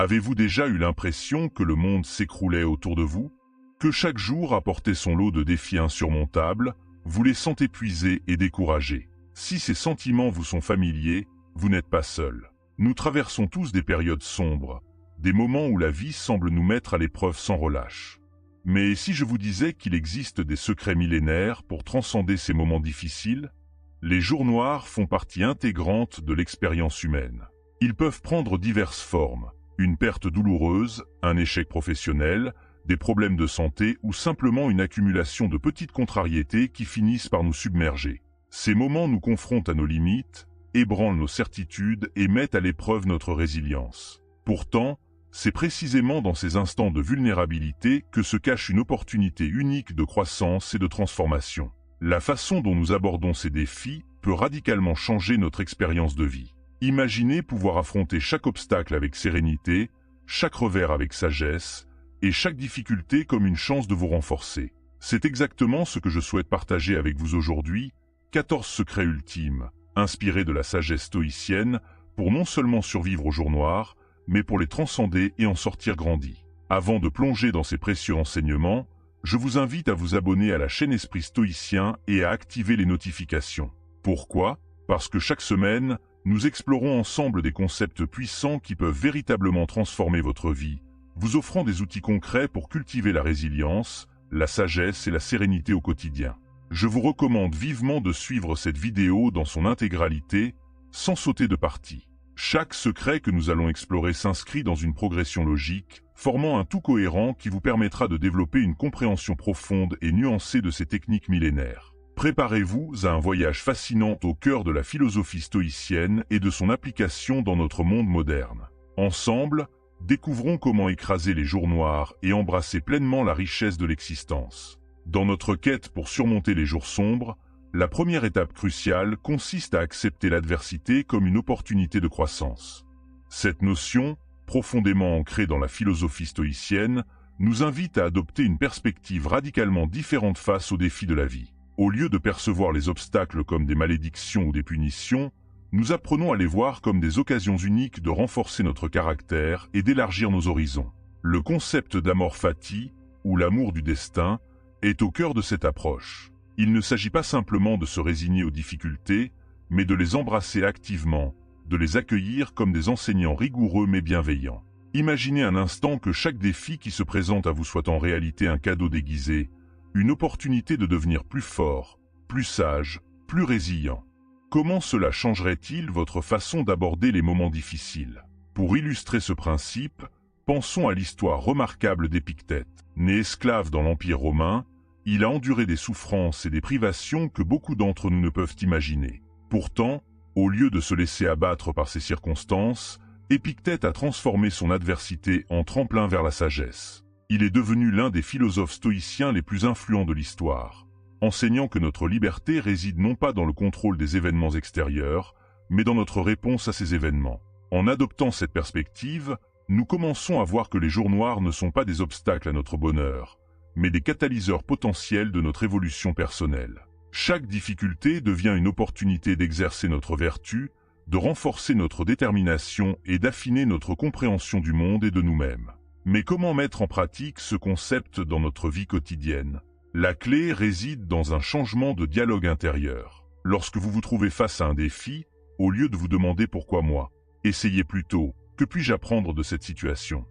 Avez-vous déjà eu l'impression que le monde s'écroulait autour de vous? Que chaque jour apportait son lot de défis insurmontables, vous les sentez épuisés et découragés? Si ces sentiments vous sont familiers, vous n'êtes pas seul. Nous traversons tous des périodes sombres, des moments où la vie semble nous mettre à l'épreuve sans relâche. Mais si je vous disais qu'il existe des secrets millénaires pour transcender ces moments difficiles? Les jours noirs font partie intégrante de l'expérience humaine. Ils peuvent prendre diverses formes: une perte douloureuse, un échec professionnel, des problèmes de santé ou simplement une accumulation de petites contrariétés qui finissent par nous submerger. Ces moments nous confrontent à nos limites, ébranlent nos certitudes et mettent à l'épreuve notre résilience. Pourtant, c'est précisément dans ces instants de vulnérabilité que se cache une opportunité unique de croissance et de transformation. La façon dont nous abordons ces défis peut radicalement changer notre expérience de vie. Imaginez pouvoir affronter chaque obstacle avec sérénité, chaque revers avec sagesse, et chaque difficulté comme une chance de vous renforcer. C'est exactement ce que je souhaite partager avec vous aujourd'hui, 14 secrets ultimes, inspirés de la sagesse stoïcienne, pour non seulement survivre aux jours noirs, mais pour les transcender et en sortir grandis. Avant de plonger dans ces précieux enseignements, je vous invite à vous abonner à la chaîne Esprit Stoïcien et à activer les notifications. Pourquoi? Parce que chaque semaine, nous explorons ensemble des concepts puissants qui peuvent véritablement transformer votre vie, vous offrant des outils concrets pour cultiver la résilience, la sagesse et la sérénité au quotidien. Je vous recommande vivement de suivre cette vidéo dans son intégralité, sans sauter de partie. Chaque secret que nous allons explorer s'inscrit dans une progression logique, formant un tout cohérent qui vous permettra de développer une compréhension profonde et nuancée de ces techniques millénaires. Préparez-vous à un voyage fascinant au cœur de la philosophie stoïcienne et de son application dans notre monde moderne. Ensemble, découvrons comment écraser les jours noirs et embrasser pleinement la richesse de l'existence. Dans notre quête pour surmonter les jours sombres, la première étape cruciale consiste à accepter l'adversité comme une opportunité de croissance. Cette notion, profondément ancrée dans la philosophie stoïcienne, nous invite à adopter une perspective radicalement différente face aux défis de la vie. Au lieu de percevoir les obstacles comme des malédictions ou des punitions, nous apprenons à les voir comme des occasions uniques de renforcer notre caractère et d'élargir nos horizons. Le concept d'amor fati, ou l'amour du destin, est au cœur de cette approche. Il ne s'agit pas simplement de se résigner aux difficultés, mais de les embrasser activement, de les accueillir comme des enseignants rigoureux mais bienveillants. Imaginez un instant que chaque défi qui se présente à vous soit en réalité un cadeau déguisé, une opportunité de devenir plus fort, plus sage, plus résilient. Comment cela changerait-il votre façon d'aborder les moments difficiles? Pour illustrer ce principe, pensons à l'histoire remarquable d'Épictète. Né esclave dans l'Empire romain, il a enduré des souffrances et des privations que beaucoup d'entre nous ne peuvent imaginer. Pourtant, au lieu de se laisser abattre par ces circonstances, Épictète a transformé son adversité en tremplin vers la sagesse. Il est devenu l'un des philosophes stoïciens les plus influents de l'histoire, enseignant que notre liberté réside non pas dans le contrôle des événements extérieurs, mais dans notre réponse à ces événements. En adoptant cette perspective, nous commençons à voir que les jours noirs ne sont pas des obstacles à notre bonheur, mais des catalyseurs potentiels de notre évolution personnelle. Chaque difficulté devient une opportunité d'exercer notre vertu, de renforcer notre détermination et d'affiner notre compréhension du monde et de nous-mêmes. Mais comment mettre en pratique ce concept dans notre vie quotidienne? La clé réside dans un changement de dialogue intérieur. Lorsque vous vous trouvez face à un défi, au lieu de vous demander pourquoi moi, essayez plutôt, que puis-je apprendre de cette situation?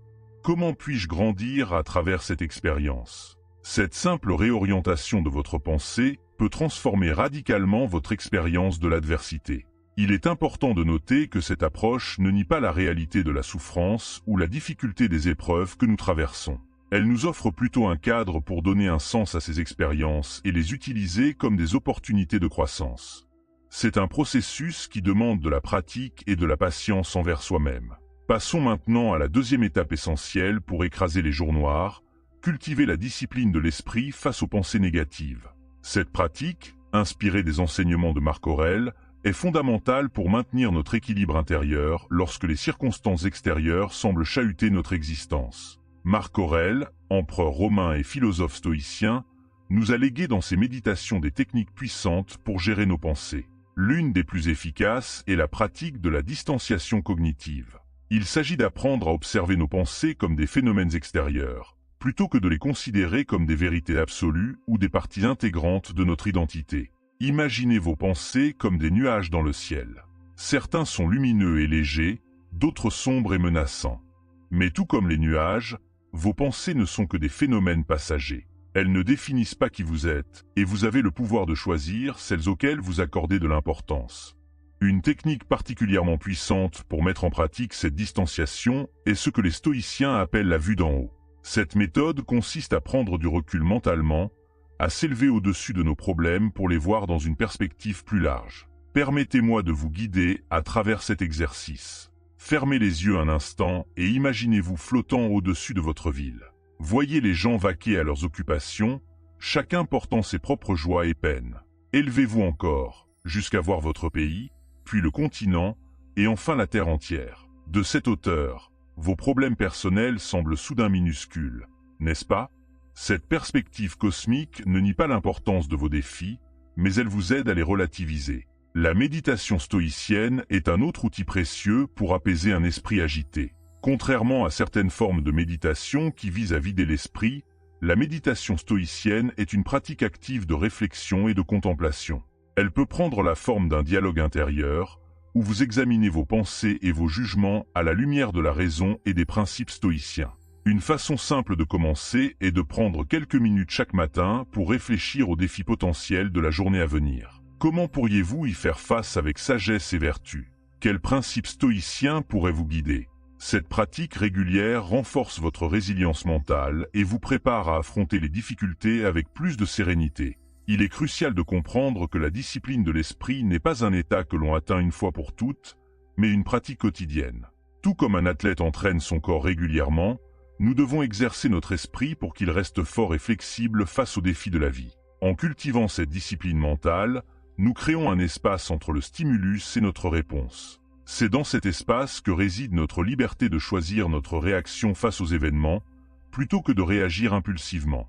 Comment puis-je grandir à travers cette expérience? Cette simple réorientation de votre pensée peut transformer radicalement votre expérience de l'adversité. Il est important de noter que cette approche ne nie pas la réalité de la souffrance ou la difficulté des épreuves que nous traversons. Elle nous offre plutôt un cadre pour donner un sens à ces expériences et les utiliser comme des opportunités de croissance. C'est un processus qui demande de la pratique et de la patience envers soi-même. Passons maintenant à la deuxième étape essentielle pour écraser les jours noirs, cultiver la discipline de l'esprit face aux pensées négatives. Cette pratique, inspirée des enseignements de Marc Aurèle, est fondamentale pour maintenir notre équilibre intérieur lorsque les circonstances extérieures semblent chahuter notre existence. Marc Aurèle, empereur romain et philosophe stoïcien, nous a légué dans ses méditations des techniques puissantes pour gérer nos pensées. L'une des plus efficaces est la pratique de la distanciation cognitive. Il s'agit d'apprendre à observer nos pensées comme des phénomènes extérieurs, plutôt que de les considérer comme des vérités absolues ou des parties intégrantes de notre identité. Imaginez vos pensées comme des nuages dans le ciel. Certains sont lumineux et légers, d'autres sombres et menaçants. Mais tout comme les nuages, vos pensées ne sont que des phénomènes passagers. Elles ne définissent pas qui vous êtes, et vous avez le pouvoir de choisir celles auxquelles vous accordez de l'importance. Une technique particulièrement puissante pour mettre en pratique cette distanciation est ce que les stoïciens appellent la vue d'en haut. Cette méthode consiste à prendre du recul mentalement, à s'élever au-dessus de nos problèmes pour les voir dans une perspective plus large. Permettez-moi de vous guider à travers cet exercice. Fermez les yeux un instant et imaginez-vous flottant au-dessus de votre ville. Voyez les gens vaquer à leurs occupations, chacun portant ses propres joies et peines. Élevez-vous encore, jusqu'à voir votre pays, puis le continent, et enfin la terre entière. De cette hauteur, vos problèmes personnels semblent soudain minuscules, n'est-ce pas? Cette perspective cosmique ne nie pas l'importance de vos défis, mais elle vous aide à les relativiser. La méditation stoïcienne est un autre outil précieux pour apaiser un esprit agité. Contrairement à certaines formes de méditation qui visent à vider l'esprit, la méditation stoïcienne est une pratique active de réflexion et de contemplation. Elle peut prendre la forme d'un dialogue intérieur, où vous examinez vos pensées et vos jugements à la lumière de la raison et des principes stoïciens. Une façon simple de commencer est de prendre quelques minutes chaque matin pour réfléchir aux défis potentiels de la journée à venir. Comment pourriez-vous y faire face avec sagesse et vertu? Quels principes stoïciens pourraient vous guider? Cette pratique régulière renforce votre résilience mentale et vous prépare à affronter les difficultés avec plus de sérénité. Il est crucial de comprendre que la discipline de l'esprit n'est pas un état que l'on atteint une fois pour toutes, mais une pratique quotidienne. Tout comme un athlète entraîne son corps régulièrement, nous devons exercer notre esprit pour qu'il reste fort et flexible face aux défis de la vie. En cultivant cette discipline mentale, nous créons un espace entre le stimulus et notre réponse. C'est dans cet espace que réside notre liberté de choisir notre réaction face aux événements, plutôt que de réagir impulsivement.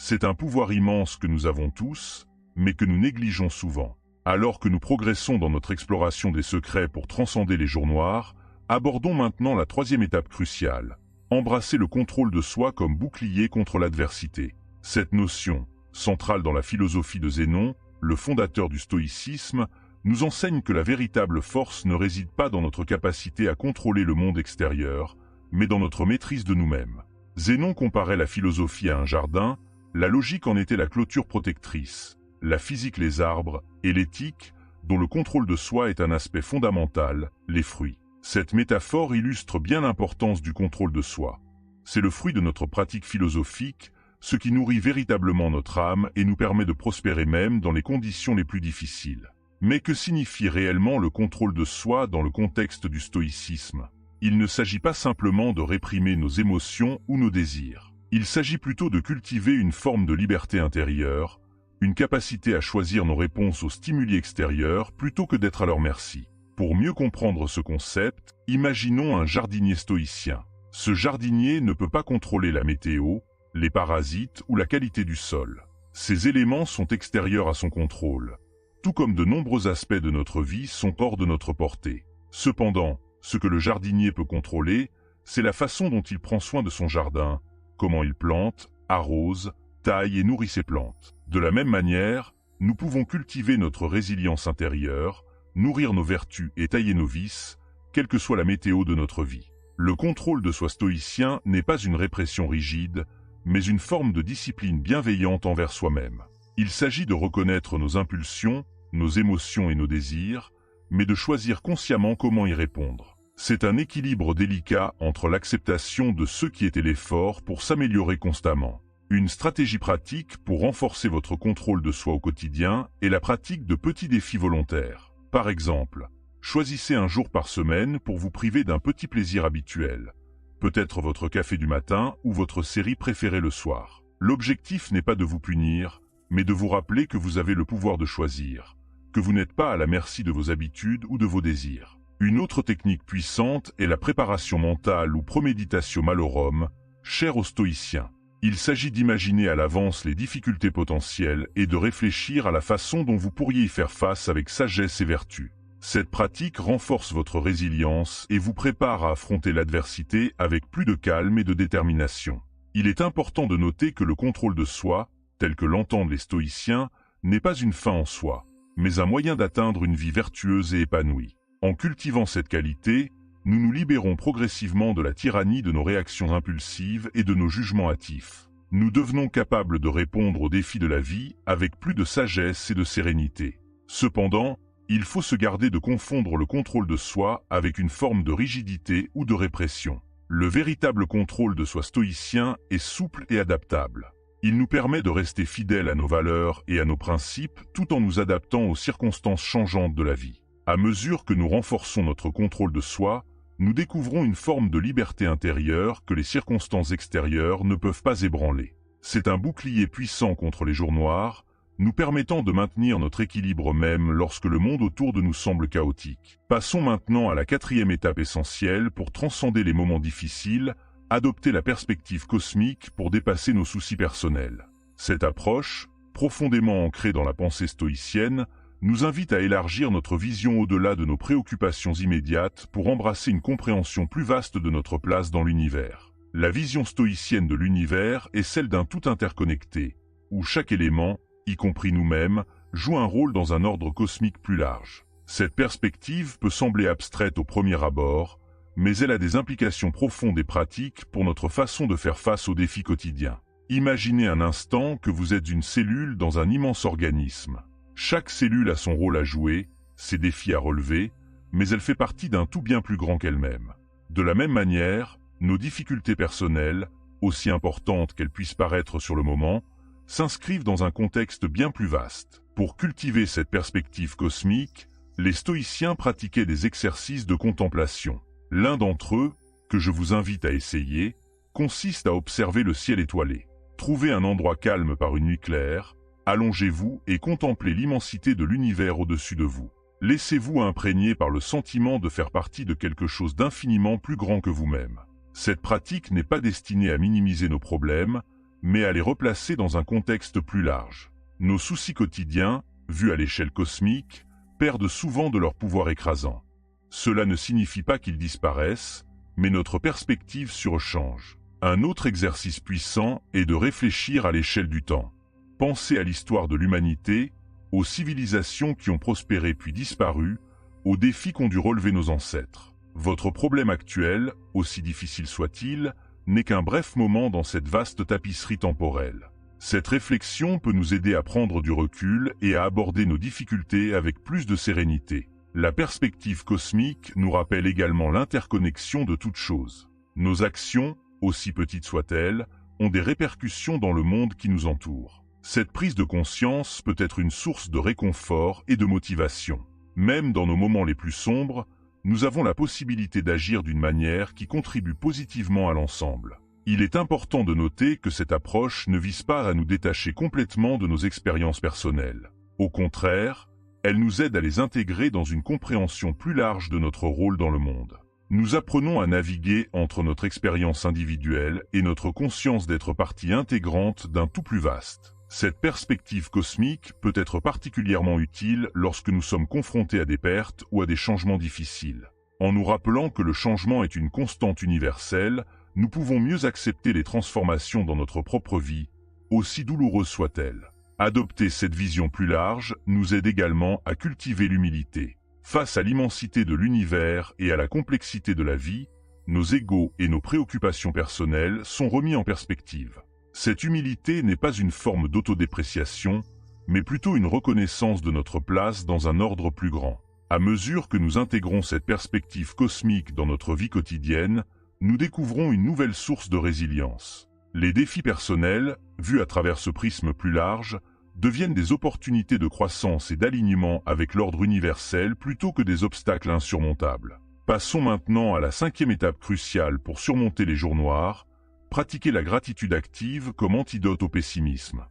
C'est un pouvoir immense que nous avons tous, mais que nous négligeons souvent. Alors que nous progressons dans notre exploration des secrets pour transcender les jours noirs, abordons maintenant la troisième étape cruciale. Embrasser le contrôle de soi comme bouclier contre l'adversité. Cette notion, centrale dans la philosophie de Zénon, le fondateur du stoïcisme, nous enseigne que la véritable force ne réside pas dans notre capacité à contrôler le monde extérieur, mais dans notre maîtrise de nous-mêmes. Zénon comparait la philosophie à un jardin, la logique en était la clôture protectrice, la physique les arbres, et l'éthique, dont le contrôle de soi est un aspect fondamental, les fruits. Cette métaphore illustre bien l'importance du contrôle de soi. C'est le fruit de notre pratique philosophique, ce qui nourrit véritablement notre âme et nous permet de prospérer même dans les conditions les plus difficiles. Mais que signifie réellement le contrôle de soi dans le contexte du stoïcisme? Il ne s'agit pas simplement de réprimer nos émotions ou nos désirs. Il s'agit plutôt de cultiver une forme de liberté intérieure, une capacité à choisir nos réponses aux stimuli extérieurs plutôt que d'être à leur merci. Pour mieux comprendre ce concept, imaginons un jardinier stoïcien. Ce jardinier ne peut pas contrôler la météo, les parasites ou la qualité du sol. Ces éléments sont extérieurs à son contrôle. Tout comme de nombreux aspects de notre vie sont hors de notre portée. Cependant, ce que le jardinier peut contrôler, c'est la façon dont il prend soin de son jardin, comment il plante, arrose, taille et nourrit ses plantes. De la même manière, nous pouvons cultiver notre résilience intérieure, nourrir nos vertus et tailler nos vices, quelle que soit la météo de notre vie. Le contrôle de soi stoïcien n'est pas une répression rigide, mais une forme de discipline bienveillante envers soi-même. Il s'agit de reconnaître nos impulsions, nos émotions et nos désirs, mais de choisir consciemment comment y répondre. C'est un équilibre délicat entre l'acceptation de ce qui était l'effort pour s'améliorer constamment. Une stratégie pratique pour renforcer votre contrôle de soi au quotidien est la pratique de petits défis volontaires. Par exemple, choisissez un jour par semaine pour vous priver d'un petit plaisir habituel, peut-être votre café du matin ou votre série préférée le soir. L'objectif n'est pas de vous punir, mais de vous rappeler que vous avez le pouvoir de choisir, que vous n'êtes pas à la merci de vos habitudes ou de vos désirs. Une autre technique puissante est la préparation mentale ou préméditatio malorum, chère aux stoïciens. Il s'agit d'imaginer à l'avance les difficultés potentielles et de réfléchir à la façon dont vous pourriez y faire face avec sagesse et vertu. Cette pratique renforce votre résilience et vous prépare à affronter l'adversité avec plus de calme et de détermination. Il est important de noter que le contrôle de soi, tel que l'entendent les stoïciens, n'est pas une fin en soi, mais un moyen d'atteindre une vie vertueuse et épanouie. En cultivant cette qualité, nous nous libérons progressivement de la tyrannie de nos réactions impulsives et de nos jugements hâtifs. Nous devenons capables de répondre aux défis de la vie avec plus de sagesse et de sérénité. Cependant, il faut se garder de confondre le contrôle de soi avec une forme de rigidité ou de répression. Le véritable contrôle de soi stoïcien est souple et adaptable. Il nous permet de rester fidèles à nos valeurs et à nos principes tout en nous adaptant aux circonstances changeantes de la vie. À mesure que nous renforçons notre contrôle de soi, nous découvrons une forme de liberté intérieure que les circonstances extérieures ne peuvent pas ébranler. C'est un bouclier puissant contre les jours noirs, nous permettant de maintenir notre équilibre même lorsque le monde autour de nous semble chaotique. Passons maintenant à la 4e étape essentielle pour transcender les moments difficiles, adopter la perspective cosmique pour dépasser nos soucis personnels. Cette approche, profondément ancrée dans la pensée stoïcienne, nous invite à élargir notre vision au-delà de nos préoccupations immédiates pour embrasser une compréhension plus vaste de notre place dans l'univers. La vision stoïcienne de l'univers est celle d'un tout interconnecté, où chaque élément, y compris nous-mêmes, joue un rôle dans un ordre cosmique plus large. Cette perspective peut sembler abstraite au premier abord, mais elle a des implications profondes et pratiques pour notre façon de faire face aux défis quotidiens. Imaginez un instant que vous êtes une cellule dans un immense organisme. Chaque cellule a son rôle à jouer, ses défis à relever, mais elle fait partie d'un tout bien plus grand qu'elle-même. De la même manière, nos difficultés personnelles, aussi importantes qu'elles puissent paraître sur le moment, s'inscrivent dans un contexte bien plus vaste. Pour cultiver cette perspective cosmique, les stoïciens pratiquaient des exercices de contemplation. L'un d'entre eux, que je vous invite à essayer, consiste à observer le ciel étoilé. Trouvez un endroit calme par une nuit claire, allongez-vous et contemplez l'immensité de l'univers au-dessus de vous. Laissez-vous imprégner par le sentiment de faire partie de quelque chose d'infiniment plus grand que vous-même. Cette pratique n'est pas destinée à minimiser nos problèmes, mais à les replacer dans un contexte plus large. Nos soucis quotidiens, vus à l'échelle cosmique, perdent souvent de leur pouvoir écrasant. Cela ne signifie pas qu'ils disparaissent, mais notre perspective surchange. Un autre exercice puissant est de réfléchir à l'échelle du temps. Pensez à l'histoire de l'humanité, aux civilisations qui ont prospéré puis disparu, aux défis qu'ont dû relever nos ancêtres. Votre problème actuel, aussi difficile soit-il, n'est qu'un bref moment dans cette vaste tapisserie temporelle. Cette réflexion peut nous aider à prendre du recul et à aborder nos difficultés avec plus de sérénité. La perspective cosmique nous rappelle également l'interconnexion de toutes choses. Nos actions, aussi petites soient-elles, ont des répercussions dans le monde qui nous entoure. Cette prise de conscience peut être une source de réconfort et de motivation. Même dans nos moments les plus sombres, nous avons la possibilité d'agir d'une manière qui contribue positivement à l'ensemble. Il est important de noter que cette approche ne vise pas à nous détacher complètement de nos expériences personnelles. Au contraire, elle nous aide à les intégrer dans une compréhension plus large de notre rôle dans le monde. Nous apprenons à naviguer entre notre expérience individuelle et notre conscience d'être partie intégrante d'un tout plus vaste. Cette perspective cosmique peut être particulièrement utile lorsque nous sommes confrontés à des pertes ou à des changements difficiles. En nous rappelant que le changement est une constante universelle, nous pouvons mieux accepter les transformations dans notre propre vie, aussi douloureuses soient-elles. Adopter cette vision plus large nous aide également à cultiver l'humilité. Face à l'immensité de l'univers et à la complexité de la vie, nos égos et nos préoccupations personnelles sont remis en perspective. Cette humilité n'est pas une forme d'autodépréciation, mais plutôt une reconnaissance de notre place dans un ordre plus grand. À mesure que nous intégrons cette perspective cosmique dans notre vie quotidienne, nous découvrons une nouvelle source de résilience. Les défis personnels, vus à travers ce prisme plus large, deviennent des opportunités de croissance et d'alignement avec l'ordre universel plutôt que des obstacles insurmontables. Passons maintenant à la 5e étape cruciale pour surmonter les jours noirs, pratiquer la gratitude active comme antidote au pessimisme.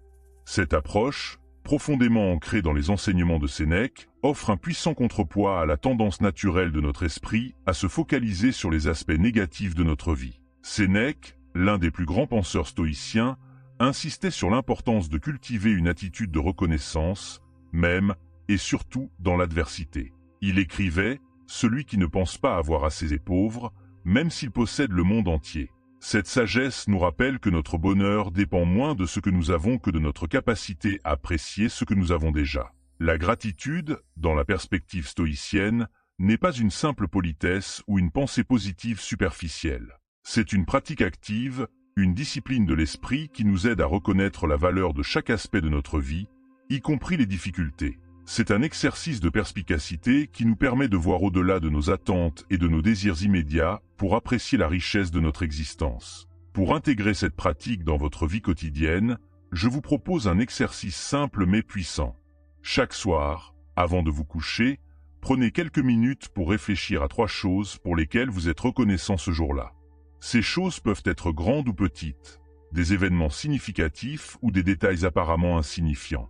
Cette approche, profondément ancrée dans les enseignements de Sénèque, offre un puissant contrepoids à la tendance naturelle de notre esprit à se focaliser sur les aspects négatifs de notre vie. Sénèque, l'un des plus grands penseurs stoïciens, insistait sur l'importance de cultiver une attitude de reconnaissance, même et surtout dans l'adversité. Il écrivait « Celui qui ne pense pas avoir assez est pauvre, même s'il possède le monde entier ». Cette sagesse nous rappelle que notre bonheur dépend moins de ce que nous avons que de notre capacité à apprécier ce que nous avons déjà. La gratitude, dans la perspective stoïcienne, n'est pas une simple politesse ou une pensée positive superficielle. C'est une pratique active, une discipline de l'esprit qui nous aide à reconnaître la valeur de chaque aspect de notre vie, y compris les difficultés. C'est un exercice de perspicacité qui nous permet de voir au-delà de nos attentes et de nos désirs immédiats pour apprécier la richesse de notre existence. Pour intégrer cette pratique dans votre vie quotidienne, je vous propose un exercice simple mais puissant. Chaque soir, avant de vous coucher, prenez quelques minutes pour réfléchir à 3 choses pour lesquelles vous êtes reconnaissant ce jour-là. Ces choses peuvent être grandes ou petites, des événements significatifs ou des détails apparemment insignifiants.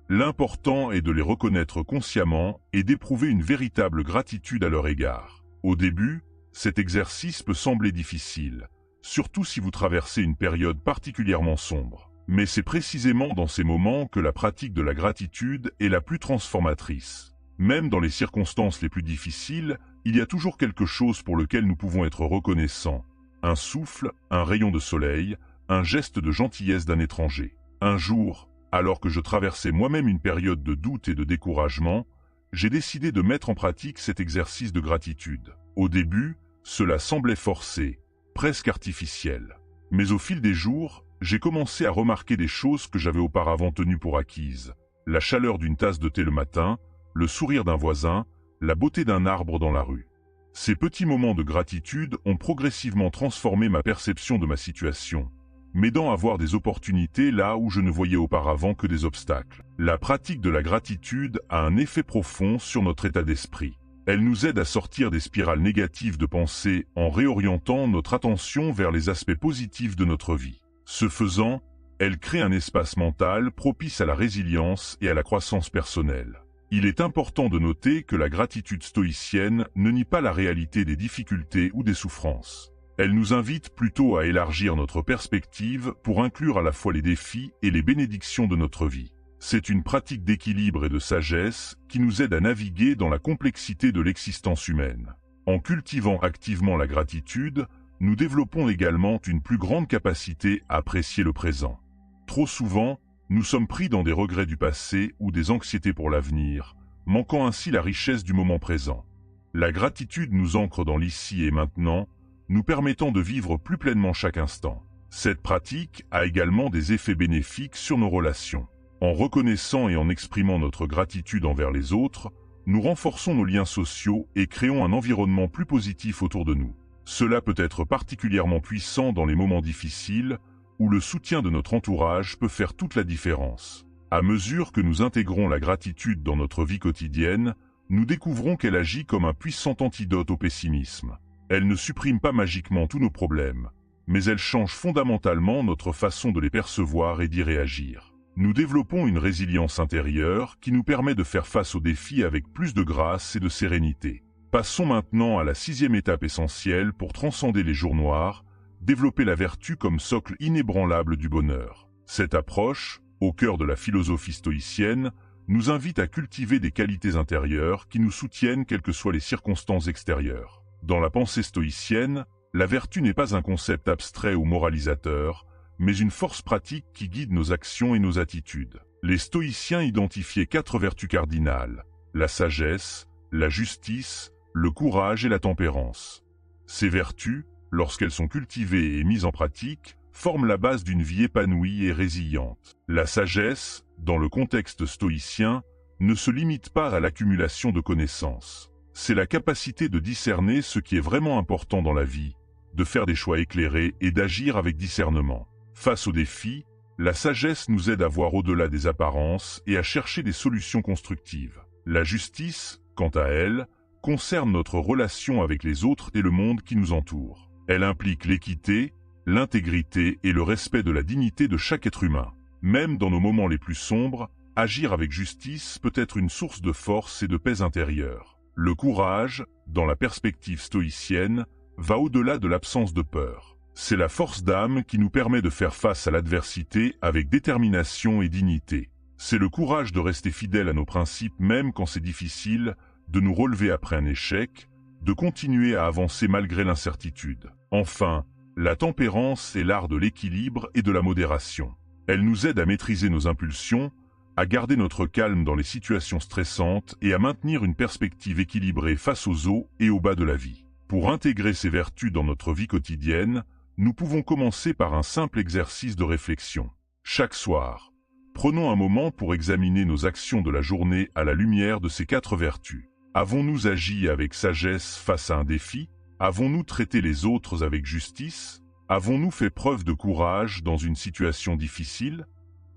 L'important est de les reconnaître consciemment et d'éprouver une véritable gratitude à leur égard. Au début, cet exercice peut sembler difficile, surtout si vous traversez une période particulièrement sombre. Mais c'est précisément dans ces moments que la pratique de la gratitude est la plus transformatrice. Même dans les circonstances les plus difficiles, il y a toujours quelque chose pour lequel nous pouvons être reconnaissants. Un souffle, un rayon de soleil, un geste de gentillesse d'un étranger. Un jour, alors que je traversais moi-même une période de doute et de découragement, j'ai décidé de mettre en pratique cet exercice de gratitude. Au début, cela semblait forcé, presque artificiel. Mais au fil des jours, j'ai commencé à remarquer des choses que j'avais auparavant tenues pour acquises. La chaleur d'une tasse de thé le matin, le sourire d'un voisin, la beauté d'un arbre dans la rue. Ces petits moments de gratitude ont progressivement transformé ma perception de ma situation, m'aidant à voir des opportunités là où je ne voyais auparavant que des obstacles. La pratique de la gratitude a un effet profond sur notre état d'esprit. Elle nous aide à sortir des spirales négatives de pensée en réorientant notre attention vers les aspects positifs de notre vie. Ce faisant, elle crée un espace mental propice à la résilience et à la croissance personnelle. Il est important de noter que la gratitude stoïcienne ne nie pas la réalité des difficultés ou des souffrances. Elle nous invite plutôt à élargir notre perspective pour inclure à la fois les défis et les bénédictions de notre vie. C'est une pratique d'équilibre et de sagesse qui nous aide à naviguer dans la complexité de l'existence humaine. En cultivant activement la gratitude, nous développons également une plus grande capacité à apprécier le présent. Trop souvent, nous sommes pris dans des regrets du passé ou des anxiétés pour l'avenir, manquant ainsi la richesse du moment présent. La gratitude nous ancre dans l'ici et maintenant, nous permettant de vivre plus pleinement chaque instant. Cette pratique a également des effets bénéfiques sur nos relations. En reconnaissant et en exprimant notre gratitude envers les autres, nous renforçons nos liens sociaux et créons un environnement plus positif autour de nous. Cela peut être particulièrement puissant dans les moments difficiles, où le soutien de notre entourage peut faire toute la différence. À mesure que nous intégrons la gratitude dans notre vie quotidienne, nous découvrons qu'elle agit comme un puissant antidote au pessimisme. Elle ne supprime pas magiquement tous nos problèmes, mais elle change fondamentalement notre façon de les percevoir et d'y réagir. Nous développons une résilience intérieure qui nous permet de faire face aux défis avec plus de grâce et de sérénité. Passons maintenant à la 6e étape essentielle pour transcender les jours noirs, développer la vertu comme socle inébranlable du bonheur. Cette approche, au cœur de la philosophie stoïcienne, nous invite à cultiver des qualités intérieures qui nous soutiennent quelles que soient les circonstances extérieures. Dans la pensée stoïcienne, la vertu n'est pas un concept abstrait ou moralisateur, mais une force pratique qui guide nos actions et nos attitudes. Les stoïciens identifiaient 4 vertus cardinales: la sagesse, la justice, le courage et la tempérance. Ces vertus, lorsqu'elles sont cultivées et mises en pratique, forment la base d'une vie épanouie et résiliente. La sagesse, dans le contexte stoïcien, ne se limite pas à l'accumulation de connaissances. C'est la capacité de discerner ce qui est vraiment important dans la vie, de faire des choix éclairés et d'agir avec discernement. Face aux défis, la sagesse nous aide à voir au-delà des apparences et à chercher des solutions constructives. La justice, quant à elle, concerne notre relation avec les autres et le monde qui nous entoure. Elle implique l'équité, l'intégrité et le respect de la dignité de chaque être humain. Même dans nos moments les plus sombres, agir avec justice peut être une source de force et de paix intérieure. Le courage, dans la perspective stoïcienne, va au-delà de l'absence de peur. C'est la force d'âme qui nous permet de faire face à l'adversité avec détermination et dignité. C'est le courage de rester fidèle à nos principes même quand c'est difficile, de nous relever après un échec, de continuer à avancer malgré l'incertitude. Enfin, la tempérance est l'art de l'équilibre et de la modération. Elle nous aide à maîtriser nos impulsions, à garder notre calme dans les situations stressantes et à maintenir une perspective équilibrée face aux hauts et aux bas de la vie. Pour intégrer ces vertus dans notre vie quotidienne, nous pouvons commencer par un simple exercice de réflexion. Chaque soir, prenons un moment pour examiner nos actions de la journée à la lumière de ces 4 vertus. Avons-nous agi avec sagesse face à un défi? Avons-nous traité les autres avec justice? Avons-nous fait preuve de courage dans une situation difficile?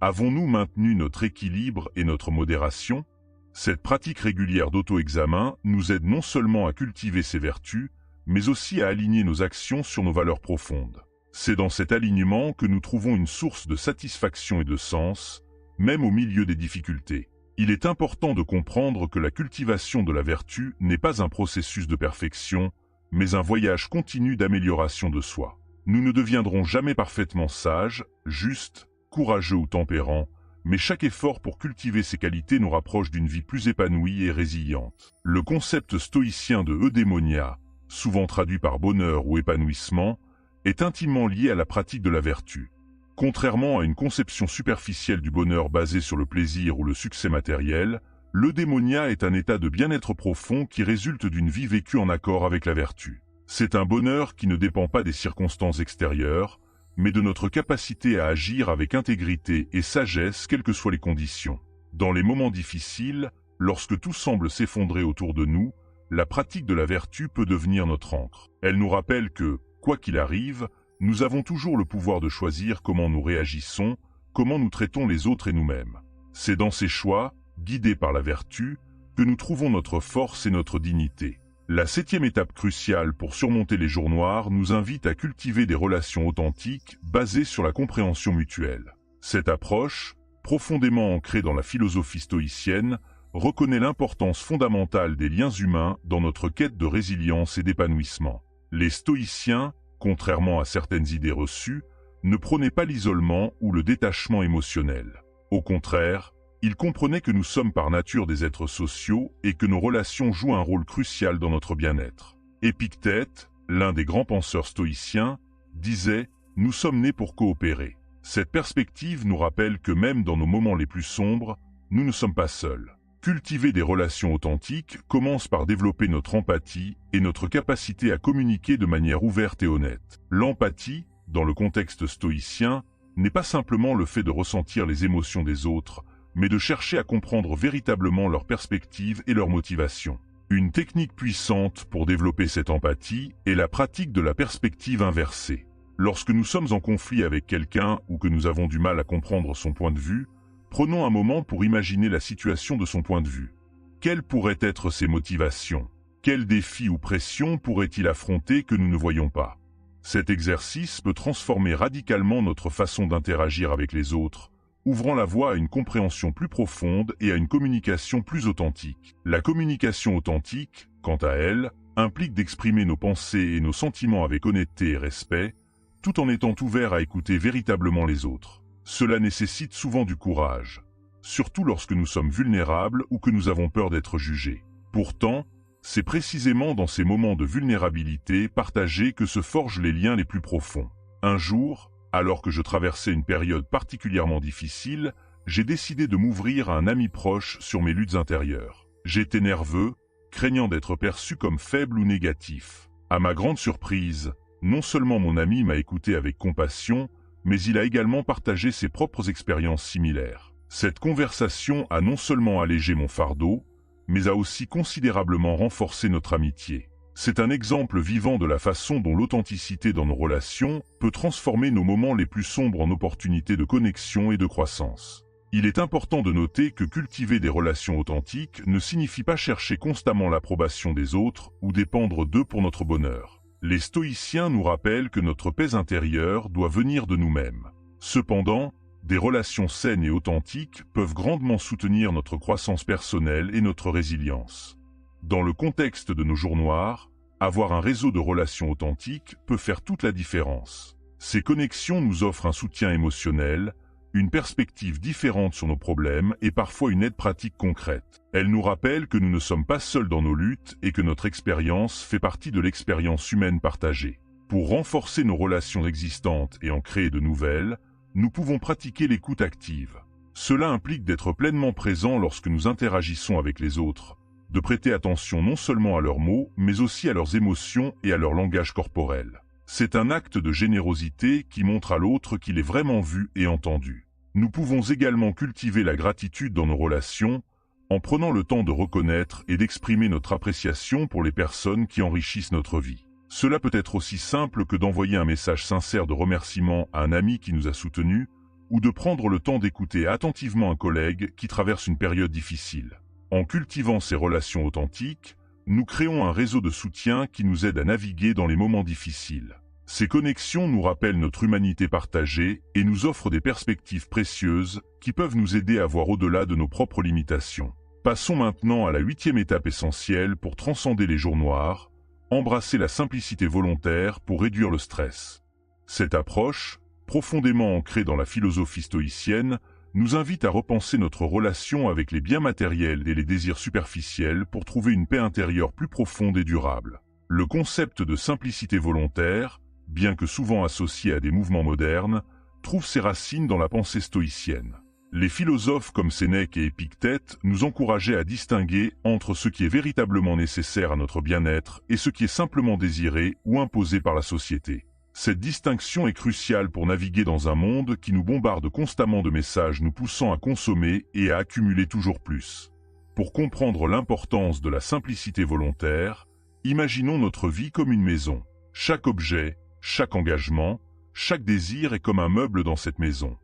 Avons-nous maintenu notre équilibre et notre modération? Cette pratique régulière d'auto-examen nous aide non seulement à cultiver ces vertus, mais aussi à aligner nos actions sur nos valeurs profondes. C'est dans cet alignement que nous trouvons une source de satisfaction et de sens, même au milieu des difficultés. Il est important de comprendre que la cultivation de la vertu n'est pas un processus de perfection, mais un voyage continu d'amélioration de soi. Nous ne deviendrons jamais parfaitement sages, justes, courageux ou tempérants, mais chaque effort pour cultiver ces qualités nous rapproche d'une vie plus épanouie et résiliente. Le concept stoïcien de eudémonia, souvent traduit par bonheur ou épanouissement, est intimement lié à la pratique de la vertu. Contrairement à une conception superficielle du bonheur basée sur le plaisir ou le succès matériel, l'eudémonia est un état de bien-être profond qui résulte d'une vie vécue en accord avec la vertu. C'est un bonheur qui ne dépend pas des circonstances extérieures, mais de notre capacité à agir avec intégrité et sagesse quelles que soient les conditions. Dans les moments difficiles, lorsque tout semble s'effondrer autour de nous, la pratique de la vertu peut devenir notre ancre. Elle nous rappelle que, quoi qu'il arrive, nous avons toujours le pouvoir de choisir comment nous réagissons, comment nous traitons les autres et nous-mêmes. C'est dans ces choix, guidés par la vertu, que nous trouvons notre force et notre dignité. La 7e étape cruciale pour surmonter les jours noirs nous invite à cultiver des relations authentiques basées sur la compréhension mutuelle. Cette approche, profondément ancrée dans la philosophie stoïcienne, reconnaît l'importance fondamentale des liens humains dans notre quête de résilience et d'épanouissement. Les stoïciens, contrairement à certaines idées reçues, ne prônaient pas l'isolement ou le détachement émotionnel. Au contraire, ils comprenaient que nous sommes par nature des êtres sociaux et que nos relations jouent un rôle crucial dans notre bien-être. Épictète, l'un des grands penseurs stoïciens, disait « Nous sommes nés pour coopérer ». Cette perspective nous rappelle que même dans nos moments les plus sombres, nous ne sommes pas seuls. Cultiver des relations authentiques commence par développer notre empathie et notre capacité à communiquer de manière ouverte et honnête. L'empathie, dans le contexte stoïcien, n'est pas simplement le fait de ressentir les émotions des autres, mais de chercher à comprendre véritablement leurs perspectives et leurs motivations. Une technique puissante pour développer cette empathie est la pratique de la perspective inversée. Lorsque nous sommes en conflit avec quelqu'un ou que nous avons du mal à comprendre son point de vue, prenons un moment pour imaginer la situation de son point de vue. Quelles pourraient être ses motivations? Quels défis ou pressions pourrait-il affronter que nous ne voyons pas? Cet exercice peut transformer radicalement notre façon d'interagir avec les autres, ouvrant la voie à une compréhension plus profonde et à une communication plus authentique. La communication authentique, quant à elle, implique d'exprimer nos pensées et nos sentiments avec honnêteté et respect, tout en étant ouvert à écouter véritablement les autres. Cela nécessite souvent du courage, surtout lorsque nous sommes vulnérables ou que nous avons peur d'être jugés. Pourtant, c'est précisément dans ces moments de vulnérabilité partagée que se forgent les liens les plus profonds. Un jour, alors que je traversais une période particulièrement difficile, j'ai décidé de m'ouvrir à un ami proche sur mes luttes intérieures. J'étais nerveux, craignant d'être perçu comme faible ou négatif. À ma grande surprise, non seulement mon ami m'a écouté avec compassion, mais il a également partagé ses propres expériences similaires. Cette conversation a non seulement allégé mon fardeau, mais a aussi considérablement renforcé notre amitié. C'est un exemple vivant de la façon dont l'authenticité dans nos relations peut transformer nos moments les plus sombres en opportunités de connexion et de croissance. Il est important de noter que cultiver des relations authentiques ne signifie pas chercher constamment l'approbation des autres ou dépendre d'eux pour notre bonheur. Les stoïciens nous rappellent que notre paix intérieure doit venir de nous-mêmes. Cependant, des relations saines et authentiques peuvent grandement soutenir notre croissance personnelle et notre résilience. Dans le contexte de nos jours noirs, avoir un réseau de relations authentiques peut faire toute la différence. Ces connexions nous offrent un soutien émotionnel, une perspective différente sur nos problèmes et parfois une aide pratique concrète. Elle nous rappelle que nous ne sommes pas seuls dans nos luttes et que notre expérience fait partie de l'expérience humaine partagée. Pour renforcer nos relations existantes et en créer de nouvelles, nous pouvons pratiquer l'écoute active. Cela implique d'être pleinement présent lorsque nous interagissons avec les autres, de prêter attention non seulement à leurs mots, mais aussi à leurs émotions et à leur langage corporel. C'est un acte de générosité qui montre à l'autre qu'il est vraiment vu et entendu. Nous pouvons également cultiver la gratitude dans nos relations, en prenant le temps de reconnaître et d'exprimer notre appréciation pour les personnes qui enrichissent notre vie. Cela peut être aussi simple que d'envoyer un message sincère de remerciement à un ami qui nous a soutenus, ou de prendre le temps d'écouter attentivement un collègue qui traverse une période difficile. En cultivant ces relations authentiques, nous créons un réseau de soutien qui nous aide à naviguer dans les moments difficiles. Ces connexions nous rappellent notre humanité partagée et nous offrent des perspectives précieuses qui peuvent nous aider à voir au-delà de nos propres limitations. Passons maintenant à la 8e étape essentielle pour transcender les jours noirs, embrasser la simplicité volontaire pour réduire le stress. Cette approche, profondément ancrée dans la philosophie stoïcienne, nous invite à repenser notre relation avec les biens matériels et les désirs superficiels pour trouver une paix intérieure plus profonde et durable. Le concept de simplicité volontaire, bien que souvent associé à des mouvements modernes, trouve ses racines dans la pensée stoïcienne. Les philosophes comme Sénèque et Épictète nous encourageaient à distinguer entre ce qui est véritablement nécessaire à notre bien-être et ce qui est simplement désiré ou imposé par la société. Cette distinction est cruciale pour naviguer dans un monde qui nous bombarde constamment de messages nous poussant à consommer et à accumuler toujours plus. Pour comprendre l'importance de la simplicité volontaire, imaginons notre vie comme une maison. Chaque objet, chaque engagement, chaque désir est comme un meuble dans cette maison.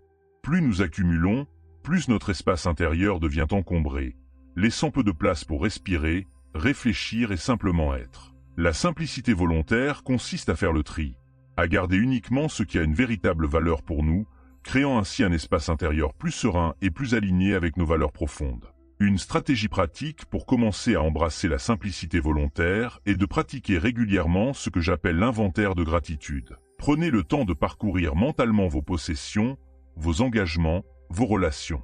Plus nous accumulons, plus notre espace intérieur devient encombré, laissant peu de place pour respirer, réfléchir et simplement être. La simplicité volontaire consiste à faire le tri, à garder uniquement ce qui a une véritable valeur pour nous, créant ainsi un espace intérieur plus serein et plus aligné avec nos valeurs profondes. Une stratégie pratique pour commencer à embrasser la simplicité volontaire est de pratiquer régulièrement ce que j'appelle l'inventaire de gratitude. Prenez le temps de parcourir mentalement vos possessions, vos engagements, vos relations.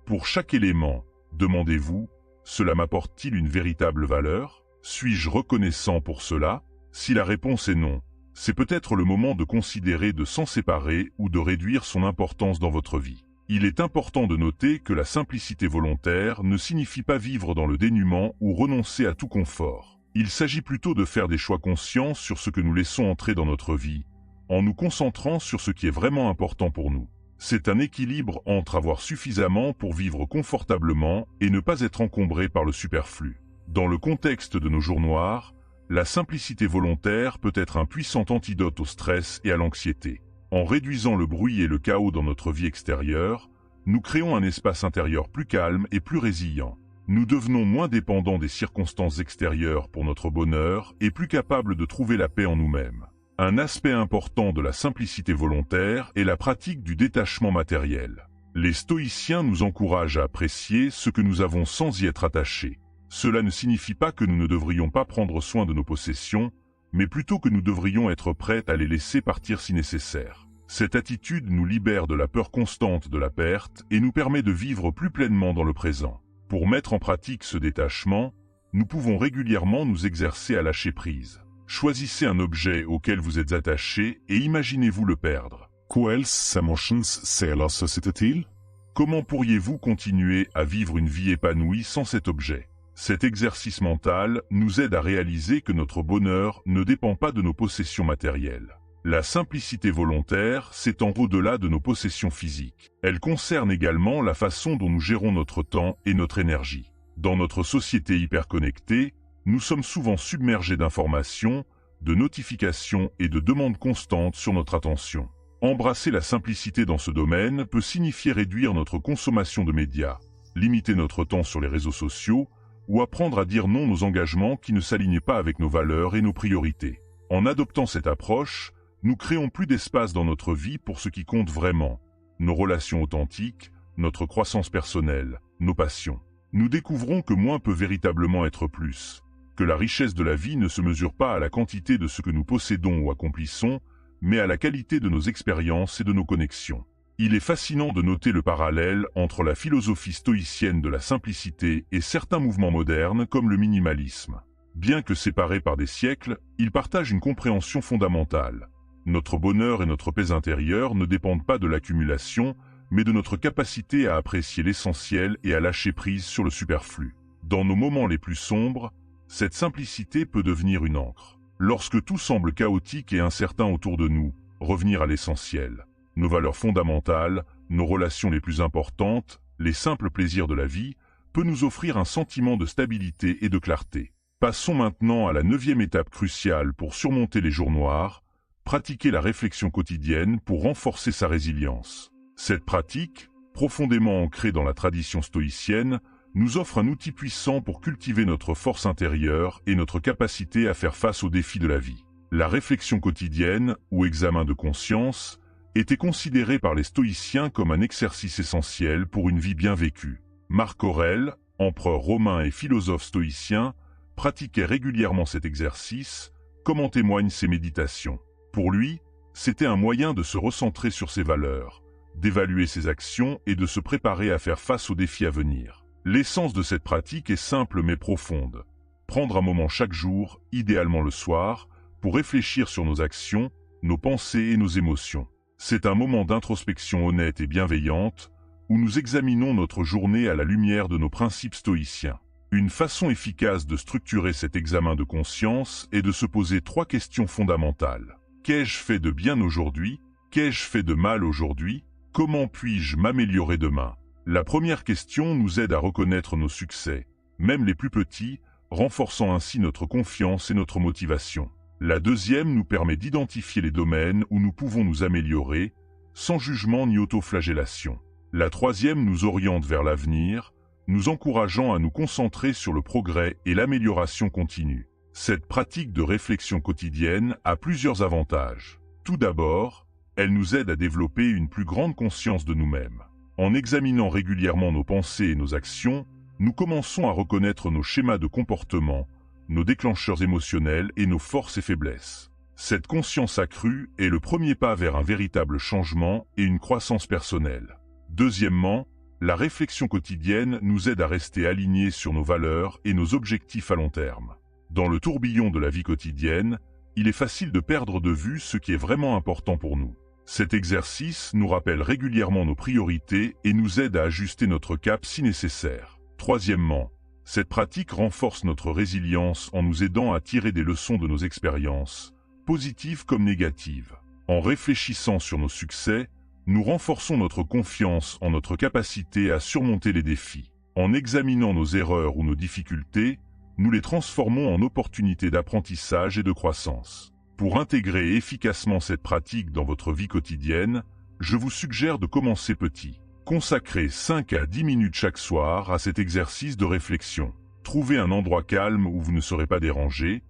Pour chaque élément, demandez-vous, cela m'apporte-t-il une véritable valeur? Suis-je reconnaissant pour cela? Si la réponse est non, c'est peut-être le moment de considérer de s'en séparer ou de réduire son importance dans votre vie. Il est important de noter que la simplicité volontaire ne signifie pas vivre dans le dénuement ou renoncer à tout confort. Il s'agit plutôt de faire des choix conscients sur ce que nous laissons entrer dans notre vie, en nous concentrant sur ce qui est vraiment important pour nous. C'est un équilibre entre avoir suffisamment pour vivre confortablement et ne pas être encombré par le superflu. Dans le contexte de nos jours noirs, la simplicité volontaire peut être un puissant antidote au stress et à l'anxiété. En réduisant le bruit et le chaos dans notre vie extérieure, nous créons un espace intérieur plus calme et plus résilient. Nous devenons moins dépendants des circonstances extérieures pour notre bonheur et plus capables de trouver la paix en nous-mêmes. Un aspect important de la simplicité volontaire est la pratique du détachement matériel. Les stoïciens nous encouragent à apprécier ce que nous avons sans y être attachés. Cela ne signifie pas que nous ne devrions pas prendre soin de nos possessions, mais plutôt que nous devrions être prêts à les laisser partir si nécessaire. Cette attitude nous libère de la peur constante de la perte et nous permet de vivre plus pleinement dans le présent. Pour mettre en pratique ce détachement, nous pouvons régulièrement nous exercer à lâcher prise. Choisissez un objet auquel vous êtes attaché et imaginez-vous le perdre. Quelles emotions cela suscite-t-il? Comment pourriez-vous continuer à vivre une vie épanouie sans cet objet? Cet exercice mental nous aide à réaliser que notre bonheur ne dépend pas de nos possessions matérielles. La simplicité volontaire s'étend au-delà de nos possessions physiques. Elle concerne également la façon dont nous gérons notre temps et notre énergie. Dans notre société hyperconnectée, nous sommes souvent submergés d'informations, de notifications et de demandes constantes sur notre attention. Embrasser la simplicité dans ce domaine peut signifier réduire notre consommation de médias, limiter notre temps sur les réseaux sociaux ou apprendre à dire non aux engagements qui ne s'alignent pas avec nos valeurs et nos priorités. En adoptant cette approche, nous créons plus d'espace dans notre vie pour ce qui compte vraiment, nos relations authentiques, notre croissance personnelle, nos passions. Nous découvrons que moins peut véritablement être plus, que la richesse de la vie ne se mesure pas à la quantité de ce que nous possédons ou accomplissons, mais à la qualité de nos expériences et de nos connexions. Il est fascinant de noter le parallèle entre la philosophie stoïcienne de la simplicité et certains mouvements modernes comme le minimalisme. Bien que séparés par des siècles, ils partagent une compréhension fondamentale. Notre bonheur et notre paix intérieure ne dépendent pas de l'accumulation, mais de notre capacité à apprécier l'essentiel et à lâcher prise sur le superflu. Dans nos moments les plus sombres, cette simplicité peut devenir une ancre. Lorsque tout semble chaotique et incertain autour de nous, revenir à l'essentiel. Nos valeurs fondamentales, nos relations les plus importantes, les simples plaisirs de la vie, peut nous offrir un sentiment de stabilité et de clarté. Passons maintenant à la 9e étape cruciale pour surmonter les jours noirs, pratiquer la réflexion quotidienne pour renforcer sa résilience. Cette pratique, profondément ancrée dans la tradition stoïcienne, nous offre un outil puissant pour cultiver notre force intérieure et notre capacité à faire face aux défis de la vie. La réflexion quotidienne, ou examen de conscience, était considérée par les stoïciens comme un exercice essentiel pour une vie bien vécue. Marc Aurèle, empereur romain et philosophe stoïcien, pratiquait régulièrement cet exercice, comme en témoignent ses méditations. Pour lui, c'était un moyen de se recentrer sur ses valeurs, d'évaluer ses actions et de se préparer à faire face aux défis à venir. L'essence de cette pratique est simple mais profonde. Prendre un moment chaque jour, idéalement le soir, pour réfléchir sur nos actions, nos pensées et nos émotions. C'est un moment d'introspection honnête et bienveillante, où nous examinons notre journée à la lumière de nos principes stoïciens. Une façon efficace de structurer cet examen de conscience est de se poser 3 questions fondamentales. Qu'ai-je fait de bien aujourd'hui? Qu'ai-je fait de mal aujourd'hui? Comment puis-je m'améliorer demain? La première question nous aide à reconnaître nos succès, même les plus petits, renforçant ainsi notre confiance et notre motivation. La deuxième nous permet d'identifier les domaines où nous pouvons nous améliorer, sans jugement ni autoflagellation. La troisième nous oriente vers l'avenir, nous encourageant à nous concentrer sur le progrès et l'amélioration continue. Cette pratique de réflexion quotidienne a plusieurs avantages. Tout d'abord, elle nous aide à développer une plus grande conscience de nous-mêmes. En examinant régulièrement nos pensées et nos actions, nous commençons à reconnaître nos schémas de comportement, nos déclencheurs émotionnels et nos forces et faiblesses. Cette conscience accrue est le premier pas vers un véritable changement et une croissance personnelle. Deuxièmement, la réflexion quotidienne nous aide à rester alignés sur nos valeurs et nos objectifs à long terme. Dans le tourbillon de la vie quotidienne, il est facile de perdre de vue ce qui est vraiment important pour nous. Cet exercice nous rappelle régulièrement nos priorités et nous aide à ajuster notre cap si nécessaire. Troisièmement, cette pratique renforce notre résilience en nous aidant à tirer des leçons de nos expériences, positives comme négatives. En réfléchissant sur nos succès, nous renforçons notre confiance en notre capacité à surmonter les défis. En examinant nos erreurs ou nos difficultés, nous les transformons en opportunités d'apprentissage et de croissance. Pour intégrer efficacement cette pratique dans votre vie quotidienne, je vous suggère de commencer petit. Consacrez 5 à 10 minutes chaque soir à cet exercice de réflexion. Trouvez un endroit calme où vous ne serez pas dérangé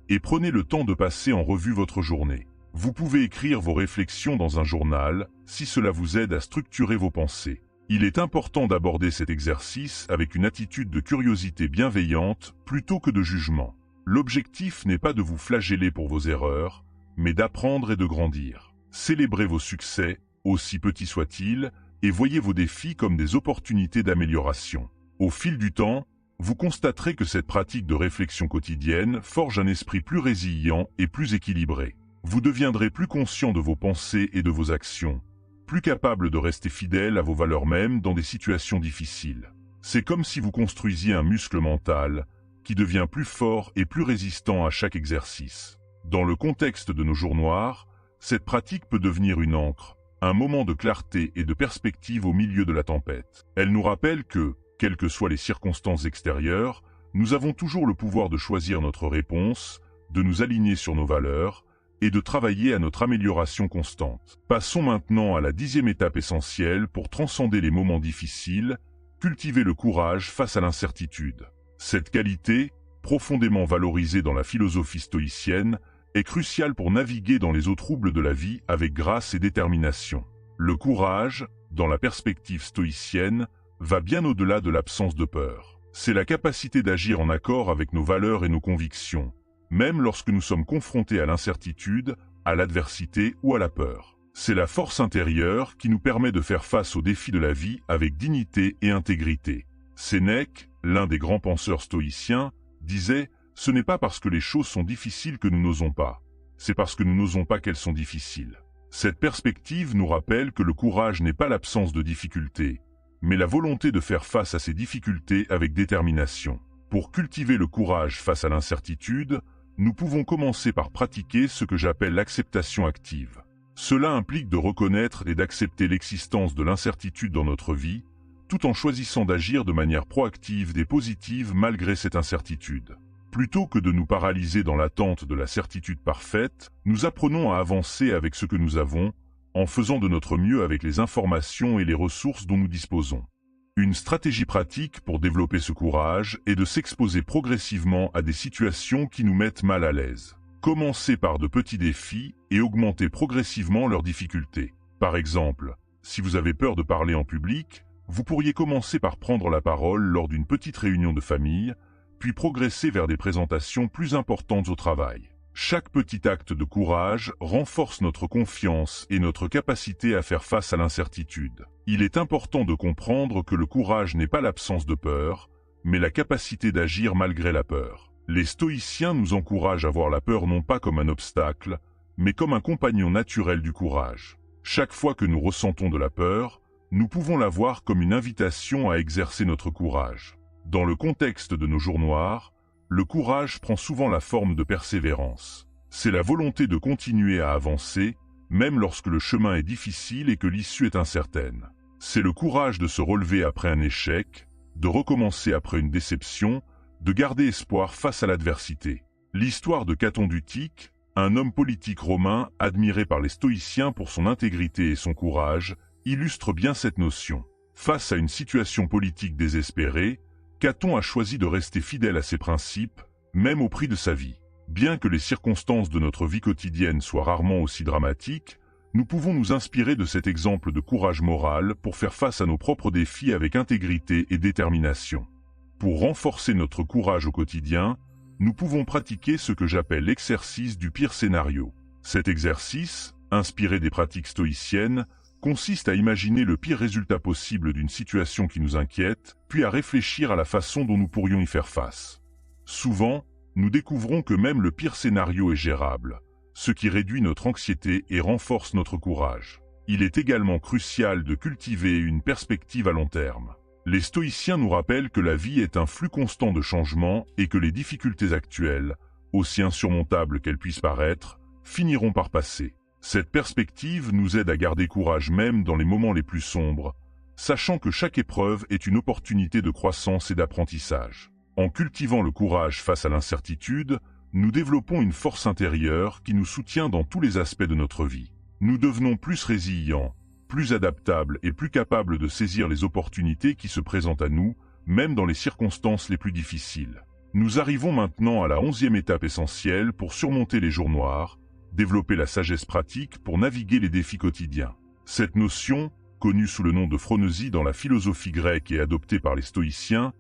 et prenez le temps de passer en revue votre journée. Vous pouvez écrire vos réflexions dans un journal si cela vous aide à structurer vos pensées. Il est important d'aborder cet exercice avec une attitude de curiosité bienveillante plutôt que de jugement. L'objectif n'est pas de vous flageller pour vos erreurs, mais d'apprendre et de grandir. Célébrez vos succès, aussi petits soient-ils, et voyez vos défis comme des opportunités d'amélioration. Au fil du temps, vous constaterez que cette pratique de réflexion quotidienne forge un esprit plus résilient et plus équilibré. Vous deviendrez plus conscient de vos pensées et de vos actions, plus capable de rester fidèle à vos valeurs mêmes dans des situations difficiles. C'est comme si vous construisiez un muscle mental qui devient plus fort et plus résistant à chaque exercice. Dans le contexte de nos jours noirs, cette pratique peut devenir une ancre, un moment de clarté et de perspective au milieu de la tempête. Elle nous rappelle que, quelles que soient les circonstances extérieures, nous avons toujours le pouvoir de choisir notre réponse, de nous aligner sur nos valeurs et de travailler à notre amélioration constante. Passons maintenant à la 10e étape essentielle pour transcender les moments difficiles, cultiver le courage face à l'incertitude. Cette qualité, profondément valorisée dans la philosophie stoïcienne, est cruciale pour naviguer dans les eaux troubles de la vie avec grâce et détermination. Le courage, dans la perspective stoïcienne, va bien au-delà de l'absence de peur. C'est la capacité d'agir en accord avec nos valeurs et nos convictions, même lorsque nous sommes confrontés à l'incertitude, à l'adversité ou à la peur. C'est la force intérieure qui nous permet de faire face aux défis de la vie avec dignité et intégrité. Sénèque, l'un des grands penseurs stoïciens, disait « Ce n'est pas parce que les choses sont difficiles que nous n'osons pas, c'est parce que nous n'osons pas qu'elles sont difficiles ». Cette perspective nous rappelle que le courage n'est pas l'absence de difficultés, mais la volonté de faire face à ces difficultés avec détermination. Pour cultiver le courage face à l'incertitude, nous pouvons commencer par pratiquer ce que j'appelle l'acceptation active. Cela implique de reconnaître et d'accepter l'existence de l'incertitude dans notre vie, tout en choisissant d'agir de manière proactive et positive malgré cette incertitude. Plutôt que de nous paralyser dans l'attente de la certitude parfaite, nous apprenons à avancer avec ce que nous avons, en faisant de notre mieux avec les informations et les ressources dont nous disposons. Une stratégie pratique pour développer ce courage est de s'exposer progressivement à des situations qui nous mettent mal à l'aise. Commencer par de petits défis et augmenter progressivement leurs difficultés. Par exemple, si vous avez peur de parler en public, vous pourriez commencer par prendre la parole lors d'une petite réunion de famille, puis progresser vers des présentations plus importantes au travail. Chaque petit acte de courage renforce notre confiance et notre capacité à faire face à l'incertitude. Il est important de comprendre que le courage n'est pas l'absence de peur, mais la capacité d'agir malgré la peur. Les stoïciens nous encouragent à voir la peur non pas comme un obstacle, mais comme un compagnon naturel du courage. Chaque fois que nous ressentons de la peur, nous pouvons la voir comme une invitation à exercer notre courage. Dans le contexte de nos jours noirs, le courage prend souvent la forme de persévérance. C'est la volonté de continuer à avancer, même lorsque le chemin est difficile et que l'issue est incertaine. C'est le courage de se relever après un échec, de recommencer après une déception, de garder espoir face à l'adversité. L'histoire de Caton d'Utique, un homme politique romain admiré par les stoïciens pour son intégrité et son courage, illustre bien cette notion. Face à une situation politique désespérée, Caton a choisi de rester fidèle à ses principes, même au prix de sa vie. Bien que les circonstances de notre vie quotidienne soient rarement aussi dramatiques, nous pouvons nous inspirer de cet exemple de courage moral pour faire face à nos propres défis avec intégrité et détermination. Pour renforcer notre courage au quotidien, nous pouvons pratiquer ce que j'appelle l'exercice du pire scénario. Cet exercice, inspiré des pratiques stoïciennes, consiste à imaginer le pire résultat possible d'une situation qui nous inquiète, puis à réfléchir à la façon dont nous pourrions y faire face. Souvent, nous découvrons que même le pire scénario est gérable, ce qui réduit notre anxiété et renforce notre courage. Il est également crucial de cultiver une perspective à long terme. Les stoïciens nous rappellent que la vie est un flux constant de changements et que les difficultés actuelles, aussi insurmontables qu'elles puissent paraître, finiront par passer. Cette perspective nous aide à garder courage même dans les moments les plus sombres, sachant que chaque épreuve est une opportunité de croissance et d'apprentissage. En cultivant le courage face à l'incertitude, nous développons une force intérieure qui nous soutient dans tous les aspects de notre vie. Nous devenons plus résilients, plus adaptables et plus capables de saisir les opportunités qui se présentent à nous, même dans les circonstances les plus difficiles. Nous arrivons maintenant à la 11e étape essentielle pour surmonter les jours noirs, développer la sagesse pratique pour naviguer les défis quotidiens. Cette notion, connue sous le nom de phronésie dans la philosophie grecque et adoptée par les stoïciens,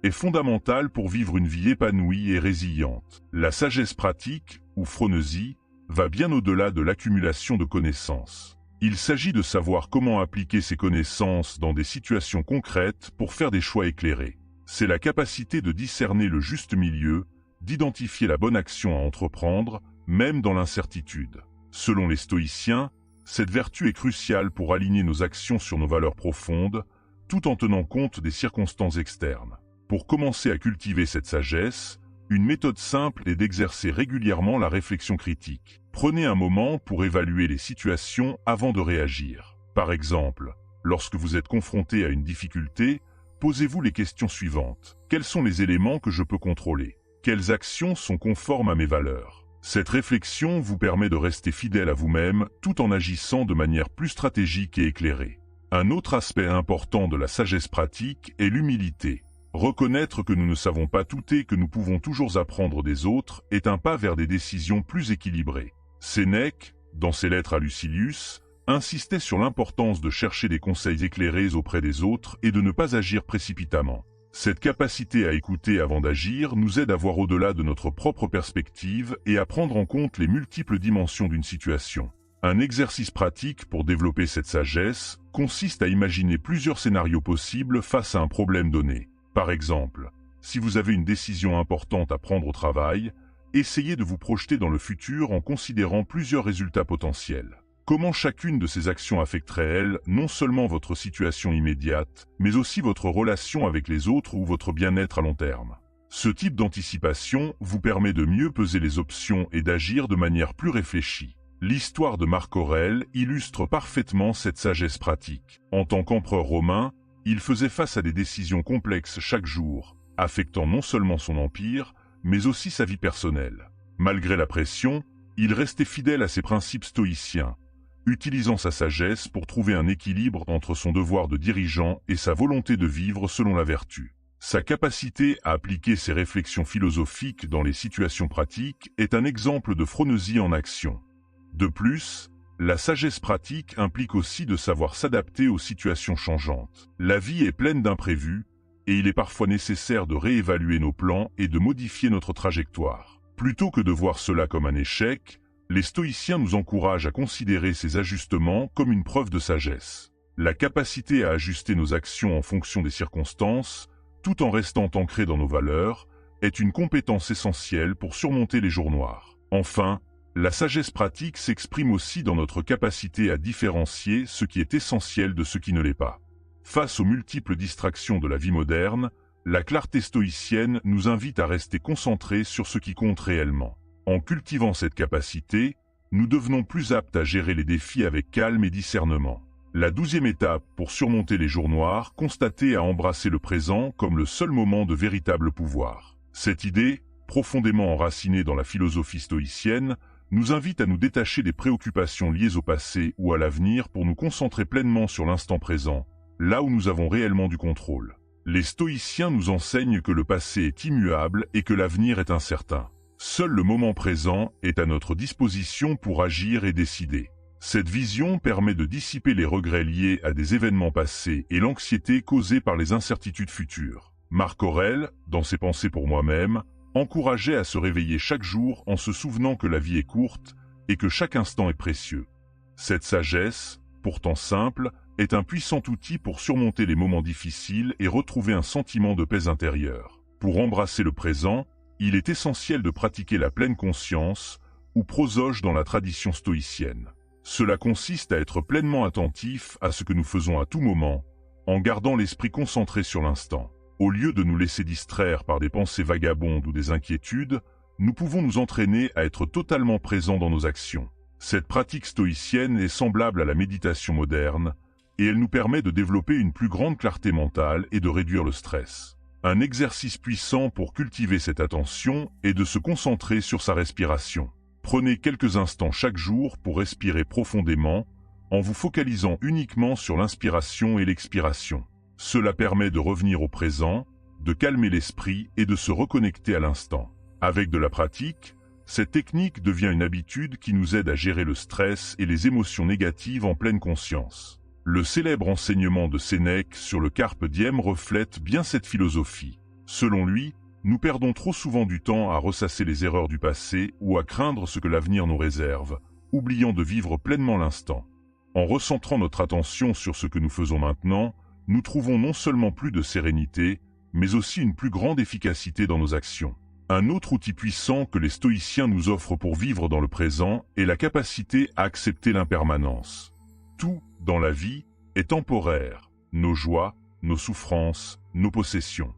est fondamentale pour vivre une vie épanouie et résiliente. La sagesse pratique, ou phronésie, va bien au-delà de l'accumulation de connaissances. Il s'agit de savoir comment appliquer ces connaissances dans des situations concrètes pour faire des choix éclairés. C'est la capacité de discerner le juste milieu, d'identifier la bonne action à entreprendre, même dans l'incertitude. Selon les stoïciens, cette vertu est cruciale pour aligner nos actions sur nos valeurs profondes, tout en tenant compte des circonstances externes. Pour commencer à cultiver cette sagesse, une méthode simple est d'exercer régulièrement la réflexion critique. Prenez un moment pour évaluer les situations avant de réagir. Par exemple, lorsque vous êtes confronté à une difficulté, posez-vous les questions suivantes. Quels sont les éléments que je peux contrôler? Quelles actions sont conformes à mes valeurs? Cette réflexion vous permet de rester fidèle à vous-même tout en agissant de manière plus stratégique et éclairée. Un autre aspect important de la sagesse pratique est l'humilité. Reconnaître que nous ne savons pas tout et que nous pouvons toujours apprendre des autres est un pas vers des décisions plus équilibrées. Sénèque, dans ses lettres à Lucilius, insistait sur l'importance de chercher des conseils éclairés auprès des autres et de ne pas agir précipitamment. Cette capacité à écouter avant d'agir nous aide à voir au-delà de notre propre perspective et à prendre en compte les multiples dimensions d'une situation. Un exercice pratique pour développer cette sagesse consiste à imaginer plusieurs scénarios possibles face à un problème donné. Par exemple, si vous avez une décision importante à prendre au travail, essayez de vous projeter dans le futur en considérant plusieurs résultats potentiels. Comment chacune de ces actions affecterait-elle non seulement votre situation immédiate, mais aussi votre relation avec les autres ou votre bien-être à long terme. Ce type d'anticipation vous permet de mieux peser les options et d'agir de manière plus réfléchie. L'histoire de Marc Aurèle illustre parfaitement cette sagesse pratique. En tant qu'empereur romain, il faisait face à des décisions complexes chaque jour, affectant non seulement son empire, mais aussi sa vie personnelle. Malgré la pression, il restait fidèle à ses principes stoïciens, utilisant sa sagesse pour trouver un équilibre entre son devoir de dirigeant et sa volonté de vivre selon la vertu. Sa capacité à appliquer ses réflexions philosophiques dans les situations pratiques est un exemple de phronésie en action. De plus, la sagesse pratique implique aussi de savoir s'adapter aux situations changeantes. La vie est pleine d'imprévus, et il est parfois nécessaire de réévaluer nos plans et de modifier notre trajectoire. Plutôt que de voir cela comme un échec, les stoïciens nous encouragent à considérer ces ajustements comme une preuve de sagesse. La capacité à ajuster nos actions en fonction des circonstances, tout en restant ancrés dans nos valeurs, est une compétence essentielle pour surmonter les jours noirs. Enfin, la sagesse pratique s'exprime aussi dans notre capacité à différencier ce qui est essentiel de ce qui ne l'est pas. Face aux multiples distractions de la vie moderne, la clarté stoïcienne nous invite à rester concentrés sur ce qui compte réellement. En cultivant cette capacité, nous devenons plus aptes à gérer les défis avec calme et discernement. La 12e étape pour surmonter les jours noirs consistait à embrasser le présent comme le seul moment de véritable pouvoir. Cette idée, profondément enracinée dans la philosophie stoïcienne, nous invite à nous détacher des préoccupations liées au passé ou à l'avenir pour nous concentrer pleinement sur l'instant présent, là où nous avons réellement du contrôle. Les stoïciens nous enseignent que le passé est immuable et que l'avenir est incertain. Seul le moment présent est à notre disposition pour agir et décider. Cette vision permet de dissiper les regrets liés à des événements passés et l'anxiété causée par les incertitudes futures. Marc Aurèle, dans ses Pensées pour moi-même, encourageait à se réveiller chaque jour en se souvenant que la vie est courte et que chaque instant est précieux. Cette sagesse, pourtant simple, est un puissant outil pour surmonter les moments difficiles et retrouver un sentiment de paix intérieure. Pour embrasser le présent, il est essentiel de pratiquer la pleine conscience, ou prosoge dans la tradition stoïcienne. Cela consiste à être pleinement attentif à ce que nous faisons à tout moment, en gardant l'esprit concentré sur l'instant. Au lieu de nous laisser distraire par des pensées vagabondes ou des inquiétudes, nous pouvons nous entraîner à être totalement présents dans nos actions. Cette pratique stoïcienne est semblable à la méditation moderne, et elle nous permet de développer une plus grande clarté mentale et de réduire le stress. Un exercice puissant pour cultiver cette attention est de se concentrer sur sa respiration. Prenez quelques instants chaque jour pour respirer profondément, en vous focalisant uniquement sur l'inspiration et l'expiration. Cela permet de revenir au présent, de calmer l'esprit et de se reconnecter à l'instant. Avec de la pratique, cette technique devient une habitude qui nous aide à gérer le stress et les émotions négatives en pleine conscience. Le célèbre enseignement de Sénèque sur le Carpe Diem reflète bien cette philosophie. Selon lui, nous perdons trop souvent du temps à ressasser les erreurs du passé ou à craindre ce que l'avenir nous réserve, oubliant de vivre pleinement l'instant. En recentrant notre attention sur ce que nous faisons maintenant, nous trouvons non seulement plus de sérénité, mais aussi une plus grande efficacité dans nos actions. Un autre outil puissant que les stoïciens nous offrent pour vivre dans le présent est la capacité à accepter l'impermanence. Tout, dans la vie, est temporaire, nos joies, nos souffrances, nos possessions.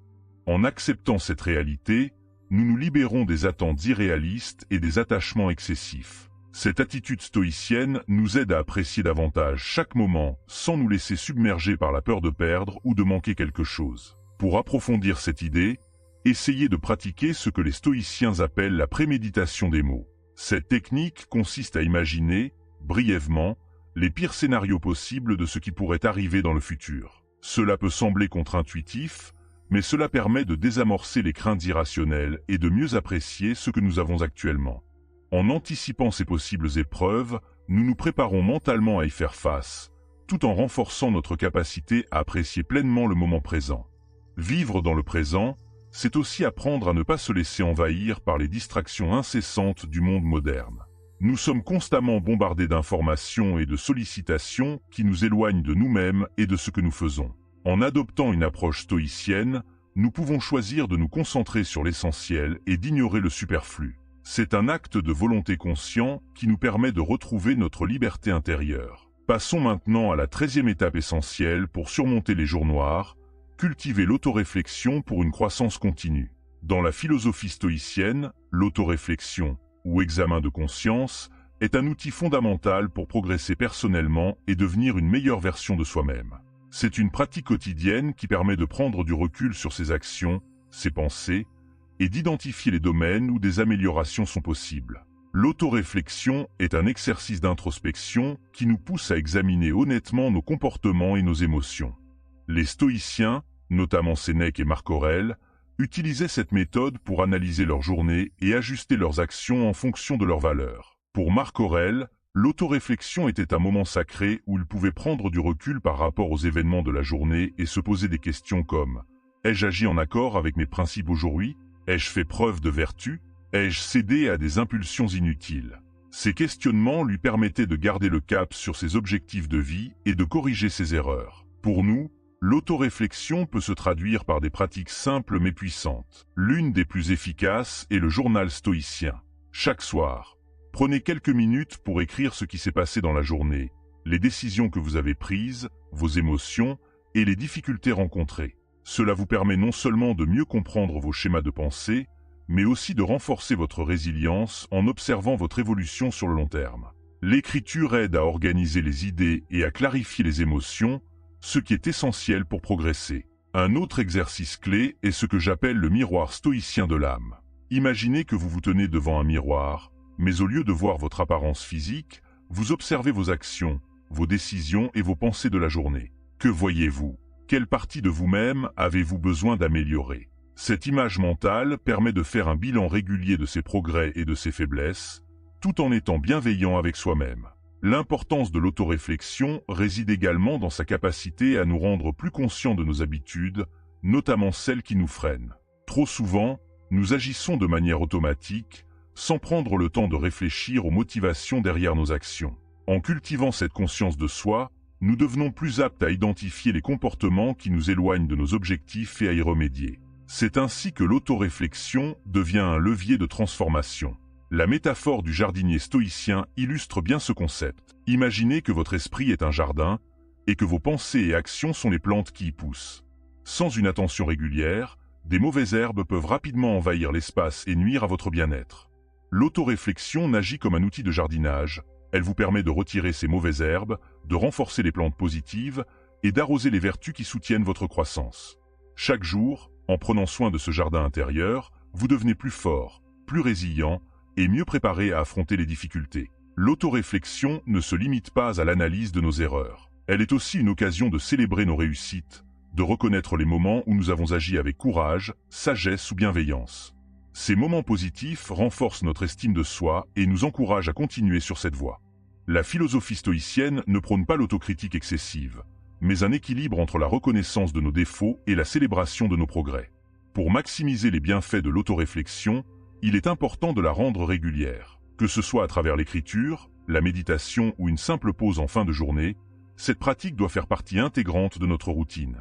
En acceptant cette réalité, nous nous libérons des attentes irréalistes et des attachements excessifs. Cette attitude stoïcienne nous aide à apprécier davantage chaque moment sans nous laisser submerger par la peur de perdre ou de manquer quelque chose. Pour approfondir cette idée, essayez de pratiquer ce que les stoïciens appellent la préméditation des mots. Cette technique consiste à imaginer, brièvement, les pires scénarios possibles de ce qui pourrait arriver dans le futur. Cela peut sembler contre-intuitif, mais cela permet de désamorcer les craintes irrationnelles et de mieux apprécier ce que nous avons actuellement. En anticipant ces possibles épreuves, nous nous préparons mentalement à y faire face, tout en renforçant notre capacité à apprécier pleinement le moment présent. Vivre dans le présent, c'est aussi apprendre à ne pas se laisser envahir par les distractions incessantes du monde moderne. Nous sommes constamment bombardés d'informations et de sollicitations qui nous éloignent de nous-mêmes et de ce que nous faisons. En adoptant une approche stoïcienne, nous pouvons choisir de nous concentrer sur l'essentiel et d'ignorer le superflu. C'est un acte de volonté conscient qui nous permet de retrouver notre liberté intérieure. Passons maintenant à la 13e étape essentielle pour surmonter les jours noirs, cultiver l'autoréflexion pour une croissance continue. Dans la philosophie stoïcienne, l'autoréflexion, ou examen de conscience, est un outil fondamental pour progresser personnellement et devenir une meilleure version de soi-même. C'est une pratique quotidienne qui permet de prendre du recul sur ses actions, ses pensées, et d'identifier les domaines où des améliorations sont possibles. L'autoréflexion est un exercice d'introspection qui nous pousse à examiner honnêtement nos comportements et nos émotions. Les stoïciens, notamment Sénèque et Marc Aurèle, utilisaient cette méthode pour analyser leur journée et ajuster leurs actions en fonction de leurs valeurs. Pour Marc Aurèle, l'autoréflexion était un moment sacré où il pouvait prendre du recul par rapport aux événements de la journée et se poser des questions comme « Ai-je agi en accord avec mes principes aujourd'hui ? Ai-je fait preuve de vertu ? Ai-je cédé à des impulsions inutiles ?» Ces questionnements lui permettaient de garder le cap sur ses objectifs de vie et de corriger ses erreurs. Pour nous, l'autoréflexion peut se traduire par des pratiques simples mais puissantes. L'une des plus efficaces est le journal stoïcien. Chaque soir, prenez quelques minutes pour écrire ce qui s'est passé dans la journée, les décisions que vous avez prises, vos émotions et les difficultés rencontrées. Cela vous permet non seulement de mieux comprendre vos schémas de pensée, mais aussi de renforcer votre résilience en observant votre évolution sur le long terme. L'écriture aide à organiser les idées et à clarifier les émotions, ce qui est essentiel pour progresser. Un autre exercice clé est ce que j'appelle le miroir stoïcien de l'âme. Imaginez que vous vous tenez devant un miroir, mais au lieu de voir votre apparence physique, vous observez vos actions, vos décisions et vos pensées de la journée. Que voyez-vous ? Quelle partie de vous-même avez-vous besoin d'améliorer ? Cette image mentale permet de faire un bilan régulier de ses progrès et de ses faiblesses, tout en étant bienveillant avec soi-même. L'importance de l'autoréflexion réside également dans sa capacité à nous rendre plus conscients de nos habitudes, notamment celles qui nous freinent. Trop souvent, nous agissons de manière automatique, sans prendre le temps de réfléchir aux motivations derrière nos actions. En cultivant cette conscience de soi, nous devenons plus aptes à identifier les comportements qui nous éloignent de nos objectifs et à y remédier. C'est ainsi que l'autoréflexion devient un levier de transformation. La métaphore du jardinier stoïcien illustre bien ce concept. Imaginez que votre esprit est un jardin et que vos pensées et actions sont les plantes qui y poussent. Sans une attention régulière, des mauvaises herbes peuvent rapidement envahir l'espace et nuire à votre bien-être. L'autoréflexion n'agit comme un outil de jardinage. Elle vous permet de retirer ces mauvaises herbes, de renforcer les plantes positives et d'arroser les vertus qui soutiennent votre croissance. Chaque jour, en prenant soin de ce jardin intérieur, vous devenez plus fort, plus résilient et mieux préparé à affronter les difficultés. L'autoréflexion ne se limite pas à l'analyse de nos erreurs. Elle est aussi une occasion de célébrer nos réussites, de reconnaître les moments où nous avons agi avec courage, sagesse ou bienveillance. Ces moments positifs renforcent notre estime de soi et nous encouragent à continuer sur cette voie. La philosophie stoïcienne ne prône pas l'autocritique excessive, mais un équilibre entre la reconnaissance de nos défauts et la célébration de nos progrès. Pour maximiser les bienfaits de l'autoréflexion, il est important de la rendre régulière. Que ce soit à travers l'écriture, la méditation ou une simple pause en fin de journée, cette pratique doit faire partie intégrante de notre routine.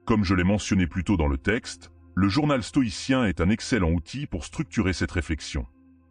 Comme je l'ai mentionné plus tôt dans le texte, le journal stoïcien est un excellent outil pour structurer cette réflexion.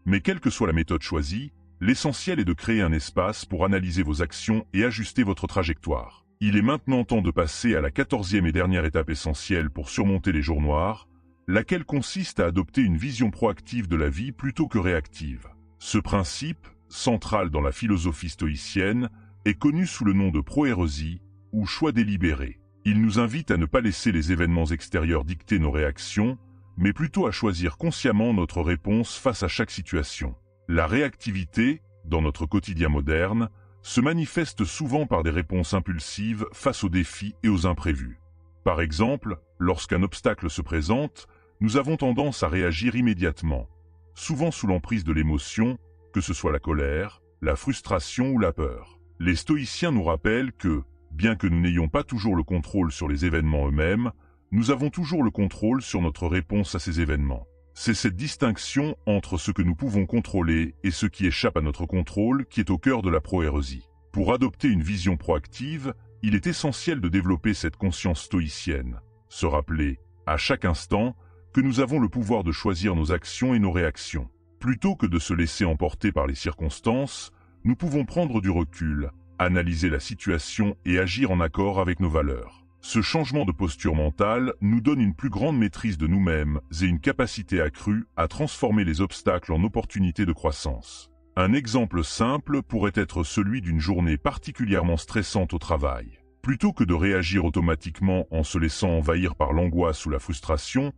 Mais quelle que soit la méthode choisie, l'essentiel est de créer un espace pour analyser vos actions et ajuster votre trajectoire. Il est maintenant temps de passer à la 14e et dernière étape essentielle pour surmonter les jours noirs, laquelle consiste à adopter une vision proactive de la vie plutôt que réactive. Ce principe, central dans la philosophie stoïcienne, est connu sous le nom de proairesie, ou choix délibéré. Il nous invite à ne pas laisser les événements extérieurs dicter nos réactions, mais plutôt à choisir consciemment notre réponse face à chaque situation. La réactivité, dans notre quotidien moderne, se manifeste souvent par des réponses impulsives face aux défis et aux imprévus. Par exemple, lorsqu'un obstacle se présente, nous avons tendance à réagir immédiatement, souvent sous l'emprise de l'émotion, que ce soit la colère, la frustration ou la peur. Les stoïciens nous rappellent que, bien que nous n'ayons pas toujours le contrôle sur les événements eux-mêmes, nous avons toujours le contrôle sur notre réponse à ces événements. C'est cette distinction entre ce que nous pouvons contrôler et ce qui échappe à notre contrôle qui est au cœur de la proérésie. Pour adopter une vision proactive, il est essentiel de développer cette conscience stoïcienne, se rappeler, à chaque instant, que nous avons le pouvoir de choisir nos actions et nos réactions. Plutôt que de se laisser emporter par les circonstances, nous pouvons prendre du recul, analyser la situation et agir en accord avec nos valeurs. Ce changement de posture mentale nous donne une plus grande maîtrise de nous-mêmes et une capacité accrue à transformer les obstacles en opportunités de croissance. Un exemple simple pourrait être celui d'une journée particulièrement stressante au travail. Plutôt que de réagir automatiquement en se laissant envahir par l'angoisse ou la frustration,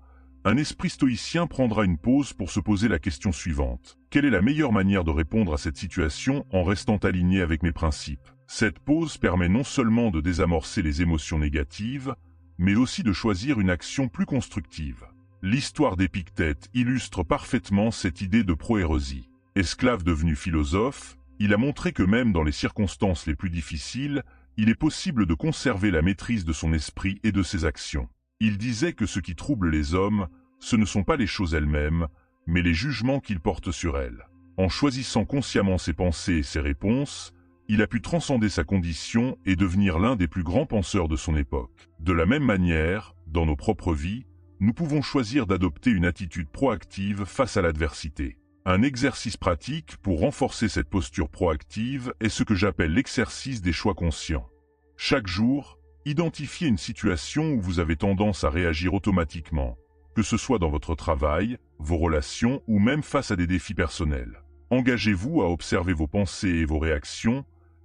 un esprit stoïcien prendra une pause pour se poser la question suivante. Quelle est la meilleure manière de répondre à cette situation en restant aligné avec mes principes? Cette pause permet non seulement de désamorcer les émotions négatives, mais aussi de choisir une action plus constructive. L'histoire d'Épictète illustre parfaitement cette idée de proérésie. Esclave devenu philosophe, il a montré que même dans les circonstances les plus difficiles, il est possible de conserver la maîtrise de son esprit et de ses actions. Il disait que ce qui trouble les hommes, ce ne sont pas les choses elles-mêmes, mais les jugements qu'ils portent sur elles. En choisissant consciemment ses pensées et ses réponses, il a pu transcender sa condition et devenir l'un des plus grands penseurs de son époque. De la même manière, dans nos propres vies, nous pouvons choisir d'adopter une attitude proactive face à l'adversité. Un exercice pratique pour renforcer cette posture proactive est ce que j'appelle l'exercice des choix conscients. Chaque jour, identifiez une situation où vous avez tendance à réagir automatiquement, que ce soit dans votre travail, vos relations ou même face à des défis personnels. Engagez-vous à observer vos pensées et vos réactions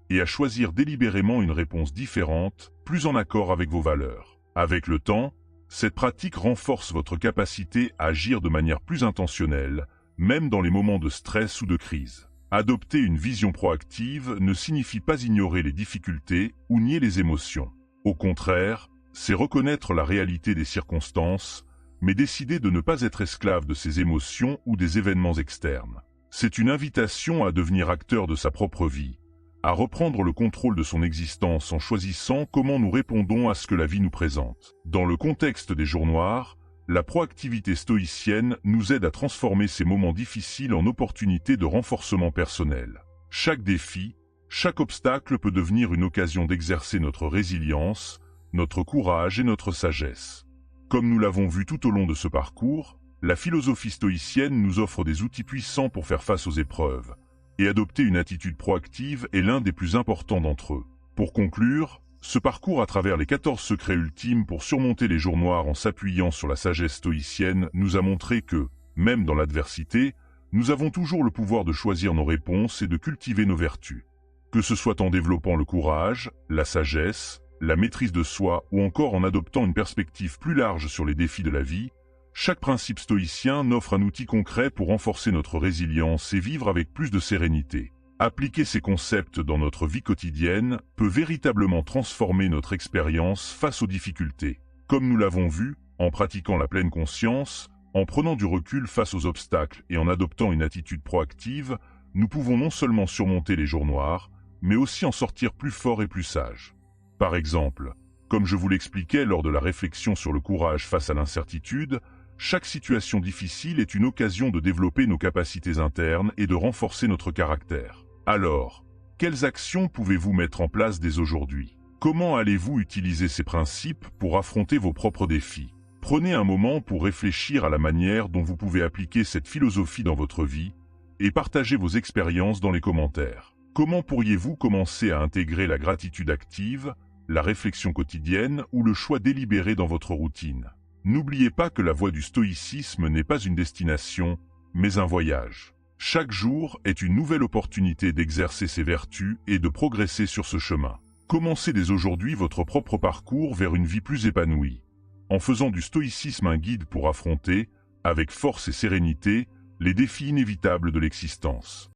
et à choisir délibérément une réponse différente, plus en accord avec vos valeurs. Avec le temps, cette pratique renforce votre capacité à agir de manière plus intentionnelle, même dans les moments de stress ou de crise. Adopter une vision proactive ne signifie pas ignorer les difficultés ou nier les émotions. Au contraire, c'est reconnaître la réalité des circonstances, mais décider de ne pas être esclave de ses émotions ou des événements externes. C'est une invitation à devenir acteur de sa propre vie, à reprendre le contrôle de son existence en choisissant comment nous répondons à ce que la vie nous présente. Dans le contexte des jours noirs, la proactivité stoïcienne nous aide à transformer ces moments difficiles en opportunités de renforcement personnel. Chaque défi, chaque obstacle peut devenir une occasion d'exercer notre résilience, notre courage et notre sagesse. Comme nous l'avons vu tout au long de ce parcours, la philosophie stoïcienne nous offre des outils puissants pour faire face aux épreuves, et adopter une attitude proactive est l'un des plus importants d'entre eux. Pour conclure, ce parcours à travers les 14 secrets ultimes pour surmonter les jours noirs en s'appuyant sur la sagesse stoïcienne nous a montré que, même dans l'adversité, nous avons toujours le pouvoir de choisir nos réponses et de cultiver nos vertus. Que ce soit en développant le courage, la sagesse, la maîtrise de soi ou encore en adoptant une perspective plus large sur les défis de la vie, chaque principe stoïcien offre un outil concret pour renforcer notre résilience et vivre avec plus de sérénité. Appliquer ces concepts dans notre vie quotidienne peut véritablement transformer notre expérience face aux difficultés. Comme nous l'avons vu, en pratiquant la pleine conscience, en prenant du recul face aux obstacles et en adoptant une attitude proactive, nous pouvons non seulement surmonter les jours noirs, mais aussi en sortir plus forts et plus sages. Par exemple, comme je vous l'expliquais lors de la réflexion sur le courage face à l'incertitude, chaque situation difficile est une occasion de développer nos capacités internes et de renforcer notre caractère. Alors, quelles actions pouvez-vous mettre en place dès aujourd'hui? Comment allez-vous utiliser ces principes pour affronter vos propres défis? Prenez un moment pour réfléchir à la manière dont vous pouvez appliquer cette philosophie dans votre vie et partagez vos expériences dans les commentaires. Comment pourriez-vous commencer à intégrer la gratitude active, la réflexion quotidienne ou le choix délibéré dans votre routine? N'oubliez pas que la voie du stoïcisme n'est pas une destination, mais un voyage. Chaque jour est une nouvelle opportunité d'exercer ses vertus et de progresser sur ce chemin. Commencez dès aujourd'hui votre propre parcours vers une vie plus épanouie, en faisant du stoïcisme un guide pour affronter, avec force et sérénité, les défis inévitables de l'existence.